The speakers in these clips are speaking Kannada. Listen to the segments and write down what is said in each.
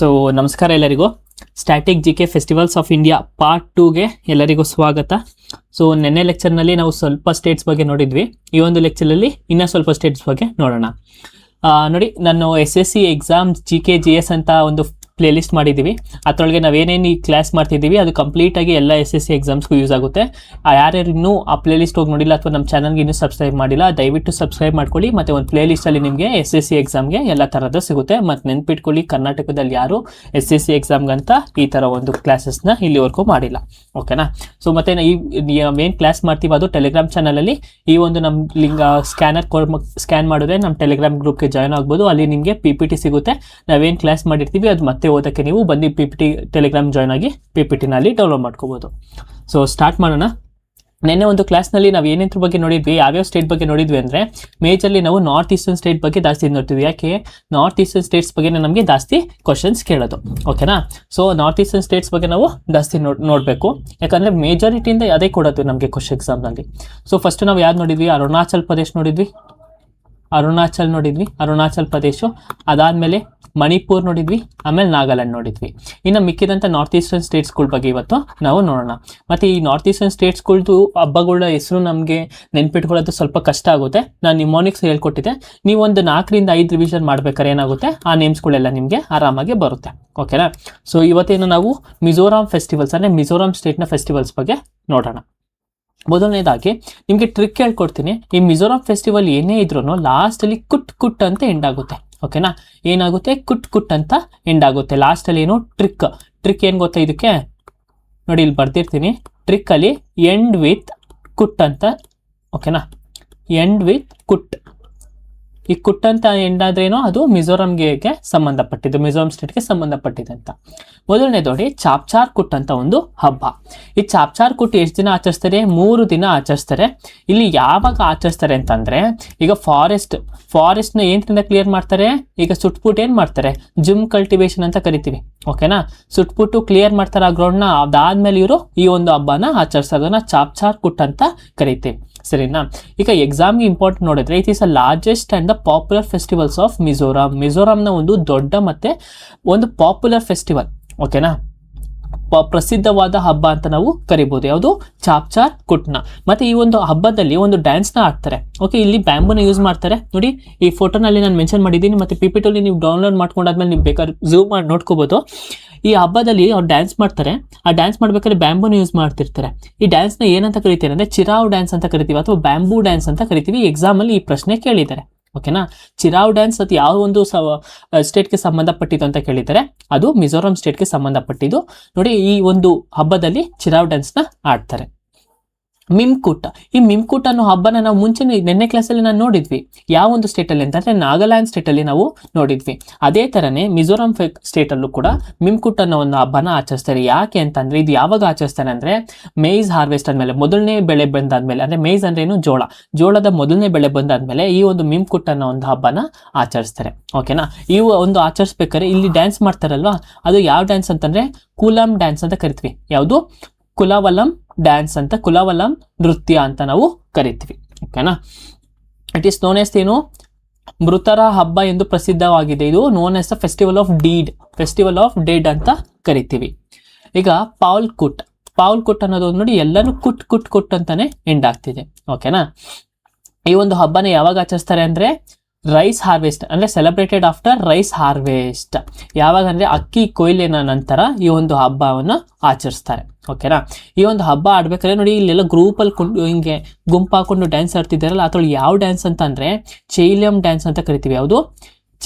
ಸೊ ನಮಸ್ಕಾರ ಎಲ್ಲರಿಗೂ. Static GK festivals of India part 2ಗೆ ಎಲ್ಲರಿಗೂ ಸ್ವಾಗತ. ಸೊ ನೆನ್ನೆ ಲೆಕ್ಚರ್ನಲ್ಲಿ ನಾವು ಸ್ವಲ್ಪ ಸ್ಟೇಟ್ಸ್ ಬಗ್ಗೆ ನೋಡಿದ್ವಿ. ಈ ಒಂದು ಲೆಕ್ಚರಲ್ಲಿ ಇನ್ನೂ ಸ್ವಲ್ಪ ಸ್ಟೇಟ್ಸ್ ಬಗ್ಗೆ ನೋಡೋಣ. ನೋಡಿ, ನಾನು SSC ಎಕ್ಸಾಮ್ GK/GS ಅಂತ ಒಂದು ಪ್ಲೇ ಲಿಸ್ಟ್ ಮಾಡಿದ್ದೀವಿ. ಅದರೊಳಗೆ ನಾವೇನೇನು ಈ ಕ್ಲಾಸ್ ಮಾಡ್ತಿದ್ದೀವಿ ಅದು ಕಂಪ್ಲೀಟಾಗಿ ಎಲ್ಲ SSC ಎಕ್ಸಾಮ್ಸ್ಗೂ ಯೂಸ್ ಆಗುತ್ತೆ. ಯಾರ್ಯಾರು ಇನ್ನೂ ಆ ಪ್ಲೇ ಲಿಸ್ಟ್ ಹೋಗಿ ನೋಡಿಲ್ಲ ಅಥವಾ ನಮ್ಮ ಚಾನಲ್ಗೆ ಇನ್ನೂ ಸಬ್ಸ್ಕ್ರೈಬ್ ಮಾಡಿಲ್ಲ, ದಯವಿಟ್ಟು ಸಬ್ಸ್ಕ್ರೈಬ್ ಮಾಡ್ಕೊಳ್ಳಿ. ಮತ್ತು ಒಂದು ಪ್ಲೇ ಲಿಸ್ಟಲ್ಲಿ ನಿಮಗೆ SSC ಎಕ್ಸಾಮ್ಗೆ ಎಲ್ಲ ಥರದ್ದು ಸಿಗುತ್ತೆ. ಮತ್ತು ನೆನ್ಪಿಟ್ಕೊಳ್ಳಿ, ಕರ್ನಾಟಕದಲ್ಲಿ ಯಾರು SSC ಎಕ್ಸಾಮ್ಗಂತ ಈ ಥರ ಒಂದು ಕ್ಲಾಸಸ್ನ ಇಲ್ಲಿವರೆಗೂ ಮಾಡಿಲ್ಲ. ಓಕೆನಾ? ಸೊ ಮತ್ತು ಏನು ಕ್ಲಾಸ್ ಮಾಡ್ತೀವಿ ಅದು ಟೆಲಿಗ್ರಾಮ್ ಚಾನಲಲ್ಲಿ ಈ ಒಂದು ನಮ್ಮ ಲಿಂಕ್ ಸ್ಕ್ಯಾನ್ ಮಾಡಿದ್ರೆ ನಮ್ಮ ಟೆಲಿಗ್ರಾಮ್ ಗ್ರೂಪ್ಗೆ ಜಾಯ್ನ್ ಆಗ್ಬೋದು. ಅಲ್ಲಿ ನಿಮಗೆ PPT ಸಿಗುತ್ತೆ. ನಾವೇನು ಕ್ಲಾಸ್ ಮಾಡಿರ್ತೀವಿ ಅದು ಮತ್ತೆ ಓದೋಕ್ಕೆ ನೀವು ಬಂದು PPT ಟೆಲಿಗ್ರಾಮ್ ಜಾಯ್ನ್ ಆಗಿ PPTನಲ್ಲಿ ಡೌನ್ಲೋಡ್ ಮಾಡ್ಕೋಬೋದು. ಸೊ ಸ್ಟಾರ್ಟ್ ಮಾಡೋಣ. ನೆನ್ನೆ ಒಂದು ಕ್ಲಾಸ್ನಲ್ಲಿ ನಾವು ಏನೇದ್ರ ಬಗ್ಗೆ ನೋಡಿದ್ವಿ, ಯಾವ್ಯಾವ ಸ್ಟೇಟ್ ಬಗ್ಗೆ ನೋಡಿದ್ವಿ ಅಂದರೆ ಮೇಜರ್ಲಿ ನಾವು ನಾರ್ತ್ ಈಸ್ಟರ್ನ್ ಸ್ಟೇಟ್ ಬಗ್ಗೆ ಜಾಸ್ತಿ ನೋಡ್ತೀವಿ. ಯಾಕೆ? ನಾರ್ತ್ ಈಸ್ಟರ್ನ್ ಸ್ಟೇಟ್ಸ್ ಬಗ್ಗೆ ನಮಗೆ ಜಾಸ್ತಿ ಕ್ವಶನ್ಸ್ ಕೇಳೋದು. ಓಕೆನಾ? ಸೊ ನಾರ್ತ್ ಈಸ್ಟರ್ನ್ ಸ್ಟೇಟ್ಸ್ ಬಗ್ಗೆ ನಾವು ಜಾಸ್ತಿ ನೋಡಬೇಕು. ಯಾಕಂದರೆ ಮೇಜಾರಿಟಿಯಿಂದ ಅದೇ ಕೊಡೋದು ನಮಗೆ ಕ್ವಶನ್ ಎಕ್ಸಾಮ್ನಲ್ಲಿ. ಸೊ ಫಸ್ಟ್ ನಾವು ಯಾರು ನೋಡಿದ್ವಿ? ಅರುಣಾಚಲ್ ಪ್ರದೇಶ್ ನೋಡಿದ್ವಿ, ಅರುಣಾಚಲ್ ಪ್ರದೇಶ. ಅದಾದಮೇಲೆ ಮಣಿಪುರ್ ನೋಡಿದ್ವಿ, ಆಮೇಲೆ ನಾಗಾಲ್ಯಾಂಡ್ ನೋಡಿದ್ವಿ. ಇನ್ನು ಮಿಕ್ಕಿದಂಥ ನಾರ್ತ್ ಈಸ್ಟರ್ನ್ ಸ್ಟೇಟ್ಸ್ಗಳ ಬಗ್ಗೆ ಇವತ್ತು ನಾವು ನೋಡೋಣ. ಮತ್ತು ಈ ನಾರ್ತ್ ಈಸ್ಟರ್ನ್ ಸ್ಟೇಟ್ಸ್ಗಳ್ದು ಹಬ್ಬಗಳ ಹೆಸರು ನಮಗೆ ನೆನ್ಪಿಟ್ಕೊಳ್ಳೋದು ಸ್ವಲ್ಪ ಕಷ್ಟ ಆಗುತ್ತೆ. ನಾನು ನಿಮೋನಿಕ್ಸ್ ಹೇಳ್ಕೊಟ್ಟಿದ್ದೆ. ನೀವು ಒಂದು 4 ರಿಂದ 5 ರಿವಿಷನ್ ಮಾಡ್ಬೇಕಾದ್ರೆ ಏನಾಗುತ್ತೆ, ಆ ನೇಮ್ಸ್ಗಳೆಲ್ಲ ನಿಮಗೆ ಆರಾಮಾಗಿ ಬರುತ್ತೆ. ಓಕೆನಾ? ಸೊ ಇವತ್ತೇನು ನಾವು ಮಿಜೋರಾಂ ಫೆಸ್ಟಿವಲ್ಸ್ ಅಂದರೆ ಮಿಜೋರಾಂ ಸ್ಟೇಟ್ನ ಫೆಸ್ಟಿವಲ್ಸ್ ಬಗ್ಗೆ ನೋಡೋಣ. ಮೊದಲನೇದಾಗಿ ನಿಮಗೆ ಟ್ರಿಕ್ ಹೇಳ್ಕೊಡ್ತೀನಿ. ಈ ಮಿಜೋರಾಂ ಫೆಸ್ಟಿವಲ್ ಏನೇ ಇದ್ರೂ ಲಾಸ್ಟಲ್ಲಿ ಕುಟ್ ಅಂತ ಎಂಡ್ ಆಗುತ್ತೆ. ಓಕೆನಾ? ಏನಾಗುತ್ತೆ? ಕುಟ್ ಅಂತ ಎಂಡ್ ಆಗುತ್ತೆ. ಲಾಸ್ಟಲ್ಲಿ ಏನು ಟ್ರಿಕ್ ಏನು ಗೊತ್ತಾ ಇದಕ್ಕೆ? ನೋಡಿ, ಇಲ್ಲಿ ಬರ್ದಿರ್ತೀನಿ. ಟ್ರಿಕ್ಕಲ್ಲಿ ಎಂಡ್ ವಿತ್ ಕುಟ್ ಅಂತ. ಓಕೆನಾ? ಎಂಡ್ ವಿತ್ ಕುಟ್. ಈ ಕುಟ್ ಅಂತ ಎಂಡ್ ಆದ್ರೇನೋ ಅದು ಮಿಜೋರಾಂಗೆ ಸಂಬಂಧಪಟ್ಟಿದ್ದು, ಮಿಜೋರಾಂ ಸ್ಟೇಟ್ಗೆ ಸಂಬಂಧಪಟ್ಟಿದೆ ಅಂತ. ಮೊದಲನೇ ನೋಡಿ, ಚಾಪ್ಚಾರ್ ಕುಟ್ ಅಂತ ಒಂದು ಹಬ್ಬ. ಈ ಚಾಪ್ಚಾರ್ ಕುಟ್ ಎಷ್ಟು ದಿನ ಆಚರಿಸ್ತಾರೆ? 3 ದಿನ ಆಚರಿಸ್ತಾರೆ. ಇಲ್ಲಿ ಯಾವಾಗ ಆಚರಿಸ್ತಾರೆ ಅಂತಂದ್ರೆ, ಈಗ ಫಾರೆಸ್ಟ್ನ ಏನ್ರಿಂದ ಕ್ಲಿಯರ್ ಮಾಡ್ತಾರೆ? ಈಗ ಸುಟ್ಬಿಟ್ಟು ಏನು ಮಾಡ್ತಾರೆ? ಜಿಮ್ ಕಲ್ಟಿವೇಶನ್ ಅಂತ ಕರಿತೀವಿ. ಓಕೆನಾ? ಸುಟ್ಬಿಟ್ಟು ಕ್ಲಿಯರ್ ಮಾಡ್ತಾರೆ ಆ ಗ್ರೌಂಡ್ನ. ಅದಾದ್ಮೇಲೆ ಇವರು ಈ ಒಂದು ಹಬ್ಬನ ಆಚರಿಸೋದನ್ನ ಚಾಪ್ಚಾರ್ ಕುಟ್ ಅಂತ ಕರಿತೀವಿ. ಸರಿನಾ? ಈಗ ಎಕ್ಸಾಮ್ಗೆ ಇಂಪಾರ್ಟೆಂಟ್ ನೋಡಿದ್ರೆ, it is a largest and the popular festivals of Mizoram. ಮಿಜೋರಾಂನ ಒಂದು ದೊಡ್ಡ ಮತ್ತೆ ಒಂದು ಪಾಪ್ಯುಲರ್ ಫೆಸ್ಟಿವಲ್. ಓಕೆನಾ? ಪ್ರಸಿದ್ಧವಾದ ಹಬ್ಬ ಅಂತ ನಾವು ಕರಿಬಹುದು. ಯಾವುದು? ಚಾಪ್ಚಾರ್ ಕುಟ್ನ. ಮತ್ತೆ ಈ ಒಂದು ಹಬ್ಬದಲ್ಲಿ ಒಂದು ಡ್ಯಾನ್ಸ್ನ ಆಡ್ತಾರೆ. ಓಕೆ, ಇಲ್ಲಿ ಬ್ಯಾಂಬೂನ ಯೂಸ್ ಮಾಡ್ತಾರೆ. ನೋಡಿ, ಈ ಫೋಟೋನಲ್ಲಿ ನಾನು ಮೆನ್ಷನ್ ಮಾಡಿದ್ದೀನಿ. ಮತ್ತೆ PPT ನೀವು ಡೌನ್ಲೋಡ್ ಮಾಡ್ಕೊಂಡಾದ್ಮೇಲೆ ನೀವು ಬೇಕಾದ್ರೆ ಝೂಮ್ ಮಾಡಿ ನೋಡ್ಕೋಬಹುದು. ಈ ಹಬ್ಬದಲ್ಲಿ ಅವ್ರು ಡ್ಯಾನ್ಸ್ ಮಾಡ್ತಾರೆ. ಆ ಡ್ಯಾನ್ಸ್ ಮಾಡ್ಬೇಕಾದ್ರೆ ಬ್ಯಾಂಬೂನ ಯೂಸ್ ಮಾಡ್ತಿರ್ತಾರೆ. ಈ ಡ್ಯಾನ್ಸ್ನ ಏನಂತ ಕರಿತೀವಿ ಅಂದರೆ ಚಿರಾವ್ ಡ್ಯಾನ್ಸ್ ಅಂತ ಕರಿತೀವಿ, ಅಥವಾ ಬ್ಯಾಂಬೂ ಡ್ಯಾನ್ಸ್ ಅಂತ ಕರಿತೀವಿ. ಎಕ್ಸಾಮಲ್ಲಿ ಈ ಪ್ರಶ್ನೆ ಕೇಳಿದ್ದಾರೆ. ಓಕೆನಾ? ಚಿರಾವ್ ಡ್ಯಾನ್ಸ್ ಅದು ಯಾವ ಒಂದು ಸ್ಟೇಟ್ಗೆ ಸಂಬಂಧಪಟ್ಟಿದ್ದು ಅಂತ ಕೇಳಿದ್ದಾರೆ. ಅದು ಮಿಜೋರಾಂ ಸ್ಟೇಟ್ಗೆ ಸಂಬಂಧಪಟ್ಟಿದ್ದು. ನೋಡಿ, ಈ ಒಂದು ಹಬ್ಬದಲ್ಲಿ ಚಿರಾವ್ ಡ್ಯಾನ್ಸ್ನ ಆಡ್ತಾರೆ. ಮಿಮ್ಕುಟ್. ಈ ಮಿಮ್ಕುಟ್ ಅನ್ನೋ ಹಬ್ಬನ ನಾವು ಮುಂಚೆ ನೆನ್ನೆ ಕ್ಲಾಸಲ್ಲಿ ನಾವು ನೋಡಿದ್ವಿ. ಯಾವ ಒಂದು ಸ್ಟೇಟಲ್ಲಿ ಅಂತಂದರೆ ನಾಗಾಲ್ಯಾಂಡ್ ಸ್ಟೇಟಲ್ಲಿ ನಾವು ನೋಡಿದ್ವಿ. ಅದೇ ಥರನೇ ಮಿಜೋರಾಂ ಸ್ಟೇಟಲ್ಲೂ ಕೂಡ ಮಿಮ್ಕುಟ್ ಅನ್ನೋ ಒಂದು ಹಬ್ಬನ ಆಚರಿಸ್ತಾರೆ. ಯಾಕೆ ಅಂತಂದರೆ, ಇದು ಯಾವಾಗ ಆಚರಿಸ್ತಾರೆ ಅಂದರೆ, ಮೇಯ್ಸ್ ಹಾರ್ವೆಸ್ಟ್ ಆದಮೇಲೆ, ಮೊದಲನೇ ಬೆಳೆ ಬಂದಾದ್ಮೇಲೆ. ಅಂದರೆ ಮೇಯ್ಸ್ ಅಂದ್ರೆ ಏನು? ಜೋಳದ ಮೊದಲನೇ ಬೆಳೆ ಬಂದಾದ್ಮೇಲೆ ಈ ಒಂದು ಮಿಮ್ಕುಟ್ ಅನ್ನೋ ಒಂದು ಹಬ್ಬನ ಆಚರಿಸ್ತಾರೆ. ಓಕೆನಾ? ಈ ಒಂದು ಆಚರಿಸ್ಬೇಕಾದ್ರೆ ಇಲ್ಲಿ ಡ್ಯಾನ್ಸ್ ಮಾಡ್ತಾರಲ್ವಾ, ಅದು ಯಾವ ಡ್ಯಾನ್ಸ್ ಅಂತಂದರೆ ಕುಲಂ ಡ್ಯಾನ್ಸ್ ಅಂತ ಕರಿತೀವಿ. ಯಾವುದು? ಕುಲಾವಲಂ ಡ್ಯಾನ್ಸ್ ಅಂತ, ಕುಲಾವಲಂ ನೃತ್ಯ ಅಂತ ನಾವು ಕರಿತೀವಿ. ಓಕೆನಾ? ಇಟ್ ಈಸ್ ನೋನ್ ಎಸ್ ಏನು? ಮೃತರ ಹಬ್ಬ ಎಂದು ಪ್ರಸಿದ್ಧವಾಗಿದೆ. ಇದು known as the festival of dead ಅಂತ ಕರಿತೀವಿ. ಈಗ ಪಾಲ್ ಕುಟ್ ಅನ್ನೋದು ನೋಡಿ, ಎಲ್ಲಾನು ಕುಟ್ ಅಂತಾನೆ ಎಂಡ್ ಆಗ್ತಿದೆ. ಓಕೆನಾ? ಈ ಒಂದು ಹಬ್ಬನ ಯಾವಾಗ ಆಚರಿಸ್ತಾರೆ ಅಂದರೆ, ರೈಸ್ ಹಾರ್ವೆಸ್ಟ್ ಅಂದರೆ ಸೆಲೆಬ್ರೇಟೆಡ್ ಆಫ್ಟರ್ ರೈಸ್ ಹಾರ್ವೆಸ್ಟ್. ಯಾವಾಗ ಅಂದರೆ ಅಕ್ಕಿ ಕೊಯ್ಲಿನ ನಂತರ ಈ ಒಂದು ಹಬ್ಬವನ್ನು ಆಚರಿಸ್ತಾರೆ. ಓಕೆನಾ? ಈ ಒಂದು ಹಬ್ಬ ಆಡ್ಬೇಕಾದ್ರೆ ನೋಡಿ, ಇಲ್ಲೆಲ್ಲ ಗ್ರೂಪಲ್ಲಿ ಹಿಂಗೆ ಗುಂಪಾಕೊಂಡು ಡ್ಯಾನ್ಸ್ ಆಡ್ತಿದ್ದಾರಲ್ಲ, ಅದ್ರೊಳಗೆ ಯಾವ ಡ್ಯಾನ್ಸ್ ಅಂತ ಅಂದರೆ ಚೈಲಿಯಂ ಡ್ಯಾನ್ಸ್ ಅಂತ ಕರಿತೀವಿ. ಯಾವುದು?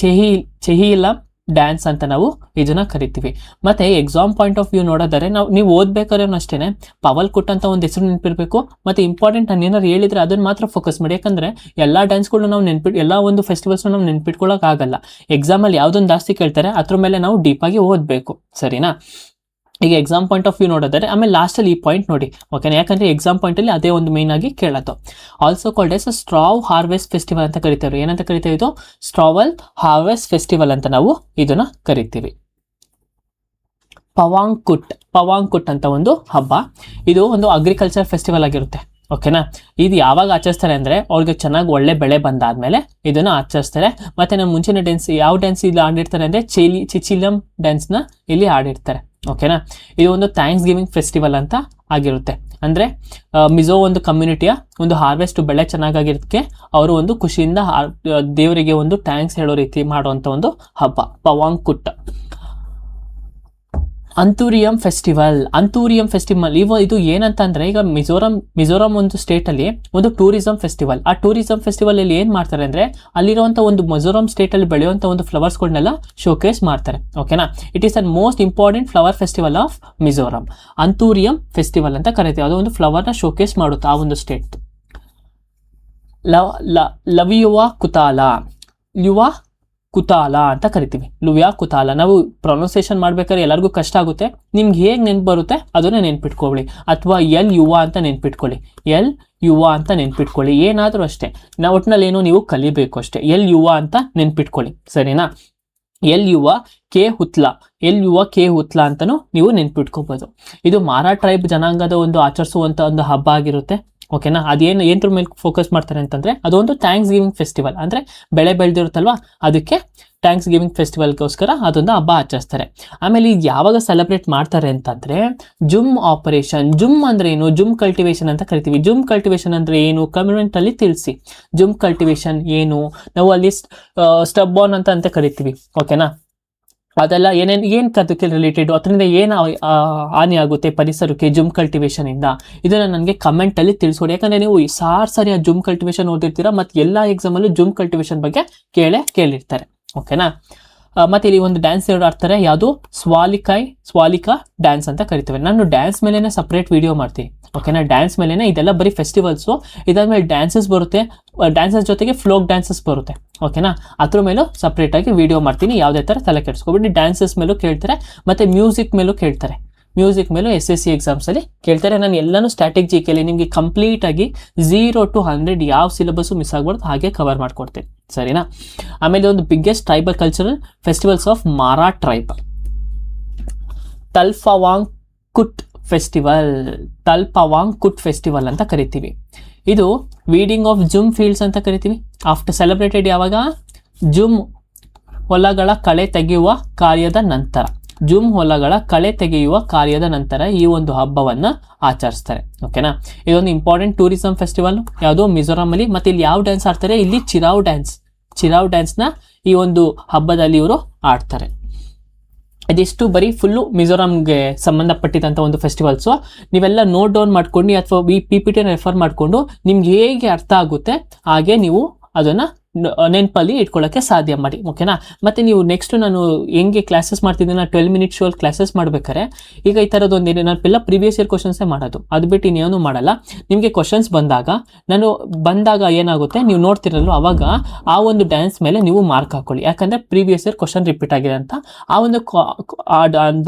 ಚೆಹಿಲಂ ಡ್ಯಾನ್ಸ್ ಅಂತ ನಾವು ಇದನ್ನ ಕರಿತೀವಿ. ಮತ್ತೆ ಎಕ್ಸಾಮ್ ಪಾಯಿಂಟ್ ಆಫ್ ವ್ಯೂ ನೋಡೋದಾದ್ರೆ, ನೀವು ಓದ್ಬೇಕಾದ್ರೆ ಅಷ್ಟೇ ಪವಲ್ ಕುಟ್ ಅಂತ ಒಂದು ಹೆಸರು ನೆನಪಿರ್ಬೇಕು. ಮತ್ತೆ ಇಂಪಾರ್ಟೆಂಟ್ ನಾನು ಏನಾದ್ರು ಹೇಳಿದ್ರೆ ಅದನ್ನ ಮಾತ್ರ ಫೋಕಸ್ ಮಾಡಿ. ಯಾಕಂದ್ರೆ ಎಲ್ಲಾ ಡ್ಯಾನ್ಸ್ಗಳು ನಾವು ಎಲ್ಲ ಒಂದು ಫೆಸ್ಟಿವಲ್ಸ್ ನಾವು ನೆನ್ಪಿಟ್ಕೊಳ್ಳೋಕೆ ಆಗಲ್ಲ. ಎಕ್ಸಾಮಲ್ಲಿ ಯಾವುದೊಂದು ಜಾಸ್ತಿ ಕೇಳ್ತಾರೆ ಅದ್ರ ಮೇಲೆ ನಾವು ಡೀಪಾಗಿ ಓದಬೇಕು. ಸರಿನಾ? ಈಗ ಎಕ್ಸಾಮ್ ಪಾಯಿಂಟ್ ಆಫ್ ವ್ಯೂ ನೋಡೋದಾದ್ರೆ, ಆಮೇಲೆ ಲಾಸ್ಟಲ್ಲಿ ಈ ಪಾಯಿಂಟ್ ನೋಡಿ. ಓಕೆನಾ? ಯಾಕಂದ್ರೆ ಎಕ್ಸಾಮ್ ಪಾಯಿಂಟಲ್ಲಿ ಅದೇ ಒಂದು ಮೇನ್ ಆಗಿ ಕೇಳೋದು. Also called as straw harvest festival ಅಂತ ಕರಿತೇವೆ. ಏನಂತ ಕರಿತೇವೆ? ಇದು ಸ್ಟ್ರಾವಲ್ ಹಾರ್ವೆಸ್ಟ್ ಫೆಸ್ಟಿವಲ್ ಅಂತ ನಾವು ಇದನ್ನ ಕರಿತೀವಿ. ಪವಾಂಗ್ ಕುಟ್ ಅಂತ ಒಂದು ಹಬ್ಬ. ಇದು ಒಂದು ಅಗ್ರಿಕಲ್ಚರ್ ಫೆಸ್ಟಿವಲ್ ಆಗಿರುತ್ತೆ. ಓಕೆನಾ. ಇದು ಯಾವಾಗ ಆಚರಿಸ್ತಾರೆ ಅಂದರೆ ಅವ್ರಿಗೆ ಚೆನ್ನಾಗಿ ಒಳ್ಳೆ ಬೆಳೆ ಬಂದಾದ್ಮೇಲೆ ಇದನ್ನು ಆಚರಿಸ್ತಾರೆ. ಮತ್ತು ನಮ್ಮ ಮುಂಚಿನ ಡ್ಯಾನ್ಸ್ ಯಾವ ಡ್ಯಾನ್ಸ್ ಇಲ್ಲಿ ಆಡಿರ್ತಾರೆ ಅಂದರೆ ಚಿಚಿಲಂ ಡ್ಯಾನ್ಸ್ನ ಇಲ್ಲಿ ಆಡಿರ್ತಾರೆ. ಓಕೆನಾ. ಇದು ಒಂದು ಥ್ಯಾಂಕ್ಸ್ ಗಿವಿಂಗ್ ಫೆಸ್ಟಿವಲ್ ಅಂತ ಆಗಿರುತ್ತೆ. ಅಂದರೆ ಮಿಜೋ ಒಂದು ಕಮ್ಯುನಿಟಿಯ ಒಂದು ಹಾರ್ವೆಸ್ಟ್ ಬೆಳೆ ಚೆನ್ನಾಗಿರೋದಕ್ಕೆ ಅವರು ಒಂದು ಖುಷಿಯಿಂದ ದೇವರಿಗೆ ಒಂದು ಥ್ಯಾಂಕ್ಸ್ ಹೇಳೋ ರೀತಿ ಮಾಡುವಂಥ ಒಂದು ಹಬ್ಬ ಪವಾಂಗ್ ಕುಟ್. ಅಂತೂರಿಯಂ ಫೆಸ್ಟಿವಲ್ ಇದು ಏನಂತಂದ್ರೆ, ಈಗ ಮಿಜೋರಾಂ ಒಂದು ಸ್ಟೇಟ್ ಅಲ್ಲಿ ಒಂದು ಟೂರಿಸಂ ಫೆಸ್ಟಿವಲ್. ಆ ಟೂರಿಸಂ ಫೆಸ್ಟಿವಲ್ ಅಲ್ಲಿ ಏನ್ ಮಾಡ್ತಾರೆ ಅಂದ್ರೆ, ಅಲ್ಲಿರುವಂತ ಒಂದು ಮಿಜೋರಾಂ ಸ್ಟೇಟ್ ಅಲ್ಲಿ ಬೆಳೆಯುವಂತ ಒಂದು ಫ್ಲವರ್ಸ್ಗಳನ್ನೆಲ್ಲ ಶೋಕೇಸ್ ಮಾಡ್ತಾರೆ. ಓಕೆನಾ. It is an most important flower festival of Mizoram. Anthurium festival ಅಂತ ಕರಿತೀವಿ. ಅದು ಒಂದು ಫ್ಲವರ್ ನ ಶೋಕೇಸ್ ಮಾಡುತ್ತೆ ಆ ಒಂದು ಸ್ಟೇಟ್. ಯುವ ಕುತಾಲ ಅಂತ ಕರಿತೀವಿ. ಲುವ್ಯಾ ಕುತಾಲ. ನಾವು ಪ್ರೊನೌನ್ಸಿಯೇಷನ್ ಮಾಡ್ಬೇಕಾದ್ರೆ ಎಲ್ಲರಿಗೂ ಕಷ್ಟ ಆಗುತ್ತೆ. ನಿಮ್ಗೆ ಹೇಗೆ ನೆನ್ಪು ಬರುತ್ತೆ ಅದನ್ನ ನೆನ್ಪಿಟ್ಕೊಳ್ಳಿ. ಅಥವಾ ಯುವ ಅಂತ ನೆನ್ಪಿಟ್ಕೊಳ್ಳಿ. ಏನಾದರೂ ಅಷ್ಟೇ, ನಾವು ಒಟ್ಟಿನಲ್ಲಿ ಏನೋ ನೀವು ಕಲಿಬೇಕು ಅಷ್ಟೇ. ಯುವ ಅಂತ ನೆನ್ಪಿಟ್ಕೊಳ್ಳಿ, ಸರಿನಾ. ಯುವ ಕೆ ಹುತ್ಲಾ ಅಂತನೂ ನೀವು ನೆನ್ಪಿಟ್ಕೋಬಹುದು. ಇದು ಮಾರಾ ಟ್ರೈಬ್ ಜನಾಂಗದ ಒಂದು ಆಚರಿಸುವಂತ ಒಂದು ಹಬ್ಬ ಆಗಿರುತ್ತೆ. ಓಕೆನಾ. ಏನ್ರ ಮೇಲೆ ಫೋಕಸ್ ಮಾಡ್ತಾರೆ ಅಂತಂದ್ರೆ, ಅದೊಂದು ಥ್ಯಾಂಕ್ಸ್ ಗಿವಿಂಗ್ ಫೆಸ್ಟಿವಲ್. ಅಂದ್ರೆ ಬೆಳೆ ಬೆಳೆದಿರುತ್ತಲ್ವಾ, ಅದಕ್ಕೆ ಥ್ಯಾಂಕ್ಸ್ ಗಿವಿಂಗ್ ಫೆಸ್ಟಿವಲ್ಗೋಸ್ಕರ ಅದೊಂದು ಹಬ್ಬ ಆಚರಿಸ್ತಾರೆ. ಆಮೇಲೆ ಇದು ಯಾವಾಗ ಸೆಲೆಬ್ರೇಟ್ ಮಾಡ್ತಾರೆ ಅಂತಂದ್ರೆ, ಜುಮ್ ಆಪರೇಷನ್. ಜುಮ್ ಅಂದ್ರೆ ಏನು? ಜುಮ್ ಕಲ್ಟಿವೇಶನ್ ಅಂತ ಕರಿತೀವಿ. ಜುಮ್ ಕಲ್ಟಿವೇಶನ್ ಅಂದ್ರೆ ಏನು? ಕಮೆಂಟ್ ಅಲ್ಲಿ ತಿಳಿಸಿ. ಜುಮ್ ಕಲ್ಟಿವೇಶನ್ ಏನು? ನಾವು ಅಲ್ಲಿ ಸ್ಟಬ್ ಆನ್ ಅಂತ ಕರಿತೀವಿ. ಓಕೆನಾ. ಅದೆಲ್ಲ ಏನ್ ಅದಕ್ಕೆ ರಿಲೇಟೆಡ್, ಅದರಿಂದ ಏನು ಹಾನಿ ಆಗುತ್ತೆ ಪರಿಸರಕ್ಕೆ ಜುಮ್ ಕಲ್ಟಿವೇಶನ್ ಇಂದ, ಇದನ್ನ ನನಗೆ ಕಮೆಂಟ್ ಅಲ್ಲಿ ತಿಳಿಸ್ಕೊಡಿ. ಯಾಕಂದ್ರೆ ನೀವು ಸಾರಿ ಆ ಜುಮ್ ಕಲ್ಟಿವೇಶನ್ ಓದಿರ್ತೀರಾ, ಮತ್ತೆ ಎಲ್ಲಾ ಎಕ್ಸಾಮ್ ಅಲ್ಲೂ ಜುಮ್ ಕಲ್ಟಿವೇಶನ್ ಬಗ್ಗೆ ಕೇಳಿರ್ತಾರೆ. ಓಕೆನಾ. ಮತ್ತೆ ಇಲ್ಲಿ ಒಂದು ಡ್ಯಾನ್ಸ್ ಆಡ್ತಾರೆ, ಯಾವುದು ಸ್ವಾಲಿಕಾ ಡ್ಯಾನ್ಸ್ ಅಂತ ಕರಿತೇವೆ. ನಾನು ಡ್ಯಾನ್ಸ್ ಮೇಲೆನೆ ಸಪ್ರೇಟ್ ವಿಡಿಯೋ ಮಾಡ್ತೀನಿ. ಓಕೆನಾ. ಡ್ಯಾನ್ಸ್ ಮೇಲೆನೆ ಇದೆಲ್ಲ ಬರೀ ಫೆಸ್ಟಿವಲ್ಸು. ಇದಾದ್ಮೇಲೆ ಡ್ಯಾನ್ಸಸ್ ಬರುತ್ತೆ, ಡ್ಯಾನ್ಸಸ್ ಜೊತೆಗೆ ಫ್ಲೋಕ್ ಡ್ಯಾನ್ಸಸ್ ಬರುತ್ತೆ. ಓಕೆನಾ. ಅದ್ರ ಮೇಲೂ ಸಪ್ರೇಟ್ ಆಗಿ ವಿಡಿಯೋ ಮಾಡ್ತೀನಿ. ಯಾವುದೇ ಥರ ತಲೆ ಕೆಡಿಸ್ಕೊಬಿಟ್ಟು ಡ್ಯಾನ್ಸಸ್ ಮೇಲೂ ಕೇಳ್ತಾರೆ, ಮತ್ತೆ ಮ್ಯೂಸಿಕ್ ಮೇಲೂ ಕೇಳ್ತಾರೆ. ಮ್ಯೂಸಿಕ್ ಮೇಲೂ SSC ಎಕ್ಸಾಮ್ಸ್ ಅಲ್ಲಿ ಕೇಳ್ತಾರೆ. ನಾನು ಎಲ್ಲಾನು ಸ್ಟ್ಯಾಟಿಕ್ GK ನಿಮಗೆ ಕಂಪ್ಲೀಟ್ ಆಗಿ 0 to 100 ಯಾವ ಸಿಲೆಬಸ್ ಮಿಸ್ ಆಗ್ಬಾರ್ದು ಹಾಗೆ ಕವರ್ ಮಾಡ್ಕೊಡ್ತೀನಿ, ಸರಿನಾ. ಆಮೇಲೆ ಒಂದು biggest tribal cultural festivals of ಮಾರಾ ಟ್ರೈಬ್, ತಲ್ಪವಾಂಗ್ ಕುಟ್ ಫೆಸ್ಟಿವಲ್ ಅಂತ ಕರಿತೀವಿ. ಇದು ವೀಡಿಂಗ್ ಆಫ್ ಜುಮ್ ಫೀಲ್ಡ್ಸ್ ಅಂತ ಕರಿತೀವಿ. ಆಫ್ಟರ್ ಸೆಲೆಬ್ರೇಟೆಡ್ ಯಾವಾಗ? ಜುಮ್ ಹೊಲಗಳ ಕಳೆ ತೆಗೆಯುವ ಕಾರ್ಯದ ನಂತರ ಈ ಒಂದು ಹಬ್ಬವನ್ನ ಆಚರಿಸ್ತಾರೆ. ಓಕೆನಾ. ಇದೊಂದು ಇಂಪಾರ್ಟೆಂಟ್ ಟೂರಿಸಂ ಫೆಸ್ಟಿವಲ್. ಯಾವುದು? ಮಿಜೋರಾಂ ಅಲ್ಲಿ. ಮತ್ತೆ ಇಲ್ಲಿ ಯಾವ ಡ್ಯಾನ್ಸ್ ಆಡ್ತಾರೆ? ಇಲ್ಲಿ ಚಿರಾವ್ ಡ್ಯಾನ್ಸ್ ನ ಈ ಒಂದು ಹಬ್ಬದಲ್ಲಿ ಇವರು ಆಡ್ತಾರೆ. ಇದಿಷ್ಟು ಬರೀ ಫುಲ್ಲು ಮಿಜೋರಾಂಗೆ ಸಂಬಂಧಪಟ್ಟಿದಂಥ ಒಂದು ಫೆಸ್ಟಿವಲ್ಸು. ನೀವೆಲ್ಲ ನೋಟ್ ಡೌನ್ ಮಾಡ್ಕೊಂಡು ಅಥವಾ PPT ರೆಫರ್ ಮಾಡಿಕೊಂಡು ನಿಮ್ಗೆ ಹೇಗೆ ಅರ್ಥ ಆಗುತ್ತೆ ಹಾಗೆ ನೀವು ಅದನ್ನು ನೆನಪಲ್ಲಿ ಇಟ್ಕೊಳ್ಳೋಕ್ಕೆ ಸಾಧ್ಯ ಮಾಡಿ. ಓಕೆನಾ. ಮತ್ತು ನೀವು ನೆಕ್ಸ್ಟ್ ನಾನು ಹೆಂಗೆ ಕ್ಲಾಸಸ್ ಮಾಡ್ತಿದ್ದೀನಿ, 12 minute ಶೋ ಕ್ಲಾಸಸ್ ಮಾಡ್ಬೇಕಾರೆ ಈಗ ಈ ಥರದೊಂದು ನಾನು ಎಲ್ಲ ಪ್ರೀವಿಯಸ್ ಇಯರ್ ಕ್ವಶನ್ಸೇ ಮಾಡೋದು, ಅದು ಬಿಟ್ಟು ಇನ್ನೇನು ಮಾಡಲ್ಲ. ನಿಮಗೆ ಕ್ವಶನ್ಸ್ ಬಂದಾಗ ಏನಾಗುತ್ತೆ, ನೀವು ನೋಡ್ತಿರಲ್ಲ ಅವಾಗ ಆ ಒಂದು ಡ್ಯಾನ್ಸ್ ಮೇಲೆ ನೀವು ಮಾರ್ಕ್ ಹಾಕೊಳ್ಳಿ. ಯಾಕಂದರೆ ಪ್ರೀವಿಯಸ್ ಇಯರ್ ಕ್ವಶನ್ ರಿಪೀಟ್ ಆಗಿದೆ ಅಂತ.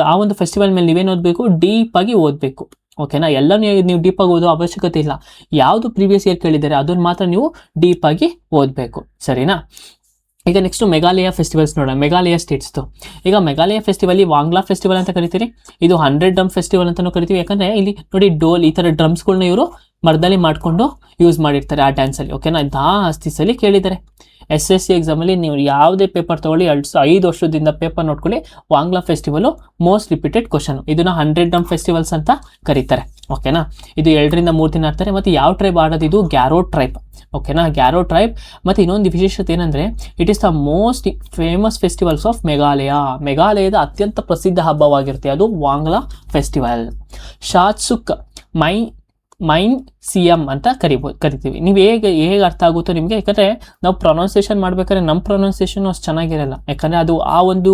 ಆ ಒಂದು ಫೆಸ್ಟಿವಲ್ ಮೇಲೆ ನೀವೇನು ಓದಬೇಕು? ಡೀಪ್ ಆಗಿ ಓದಬೇಕು. ಓಕೆನಾ. ಎಲ್ಲ ನೀವು ಡೀಪ್ ಆಗಿ ಓದೋ ಅವಶ್ಯಕತೆ ಇಲ್ಲ. ಯಾವುದು ಪ್ರೀವಿಯಸ್ ಇಯರ್ ಕೇಳಿದ್ದಾರೆ ಅದನ್ನು ಮಾತ್ರ ನೀವು ಡೀಪ್ ಆಗಿ ಓದಬೇಕು, ಸರಿನಾ. ಈಗ ನೆಕ್ಸ್ಟ್ ಮೇಘಾಲಯ ಫೆಸ್ಟಿವಲ್ಸ್ ನೋಡೋಣ. ಮೇಘಾಲಯ ಸ್ಟೇಟ್ಸ್ದು. ಈಗ ಮೇಘಾಲಯ ಫೆಸ್ಟಿವಲ್ ವಾಂಗ್ಲಾ ಫೆಸ್ಟಿವಲ್ ಅಂತ ಕರಿತೀರಿ. ಇದು 100 ಡ್ರಮ್ ಫೆಸ್ಟಿವಲ್ ಅಂತಲೂ ಕರಿತೀವಿ. ಯಾಕಂದರೆ ಇಲ್ಲಿ ನೋಡಿ ಡೋಲ್ ಈ ಥರ ಡ್ರಮ್ಸ್ಗಳನ್ನ ಇವರು ಮರದಲ್ಲಿ ಮಾಡಿಕೊಂಡು ಯೂಸ್ ಮಾಡಿರ್ತಾರೆ ಆ ಡ್ಯಾನ್ಸಲ್ಲಿ. ಓಕೆನಾ. ಜಾಸ್ತಿ ಸಲ ಕೇಳಿದ್ದಾರೆ. SSC ಎಕ್ಸಾಮಲ್ಲಿ ನೀವು ಯಾವುದೇ ಪೇಪರ್ ತೊಗೊಳ್ಳಿ, 5 ವರ್ಷದಿಂದ ಪೇಪರ್ ನೋಡ್ಕೊಳ್ಳಿ, ವಾಂಗ್ಲಾ ಫೆಸ್ಟಿವಲು ಮೋಸ್ಟ್ ರಿಪೀಟೆಡ್ ಕ್ವಶನ್. ಇದನ್ನ 100 ಡ್ರಮ್ ಫೆಸ್ಟಿವಲ್ಸ್ ಅಂತ ಕರೀತಾರೆ. ಓಕೆನಾ. ಇದು 2 ರಿಂದ 3 ದಿನ ಆಡ್ತಾರೆ. ಮತ್ತು ಯಾವ ಟ್ರೈಬ್ ಆಡೋದು? ಇದು ಗ್ಯಾರೋ ಟ್ರೈಬ್. ಓಕೆನಾ. ಗ್ಯಾರೋ ಟ್ರೈಬ್. ಮತ್ತು ಇನ್ನೊಂದು ವಿಶೇಷತೆ ಏನಂದರೆ, it is the most famous festivals of ಮೇಘಾಲಯದ ಅತ್ಯಂತ ಪ್ರಸಿದ್ಧ ಹಬ್ಬವಾಗಿರುತ್ತೆ ಅದು ವಾಂಗ್ಲಾ ಫೆಸ್ಟಿವಲ್. ಶಾತ್ಸುಕ್ ಮೈನ್ ಸಿಎಂ ಅಂತ ಕರಿತೀವಿ. ನೀವು ಹೇಗೆ ಅರ್ಥ ಆಗುತ್ತೋ ನಿಮಗೆ. ಯಾಕಂದರೆ ನಾವು ಪ್ರೊನೌನ್ಸಿಯೇಷನ್ ಮಾಡ್ಬೇಕಾದ್ರೆ ನಮ್ಮ ಪ್ರೊನೌನ್ಸಿಯೇಷನ್ ಅಷ್ಟು ಚೆನ್ನಾಗಿರಲ್ಲ. ಯಾಕಂದರೆ ಅದು ಆ ಒಂದು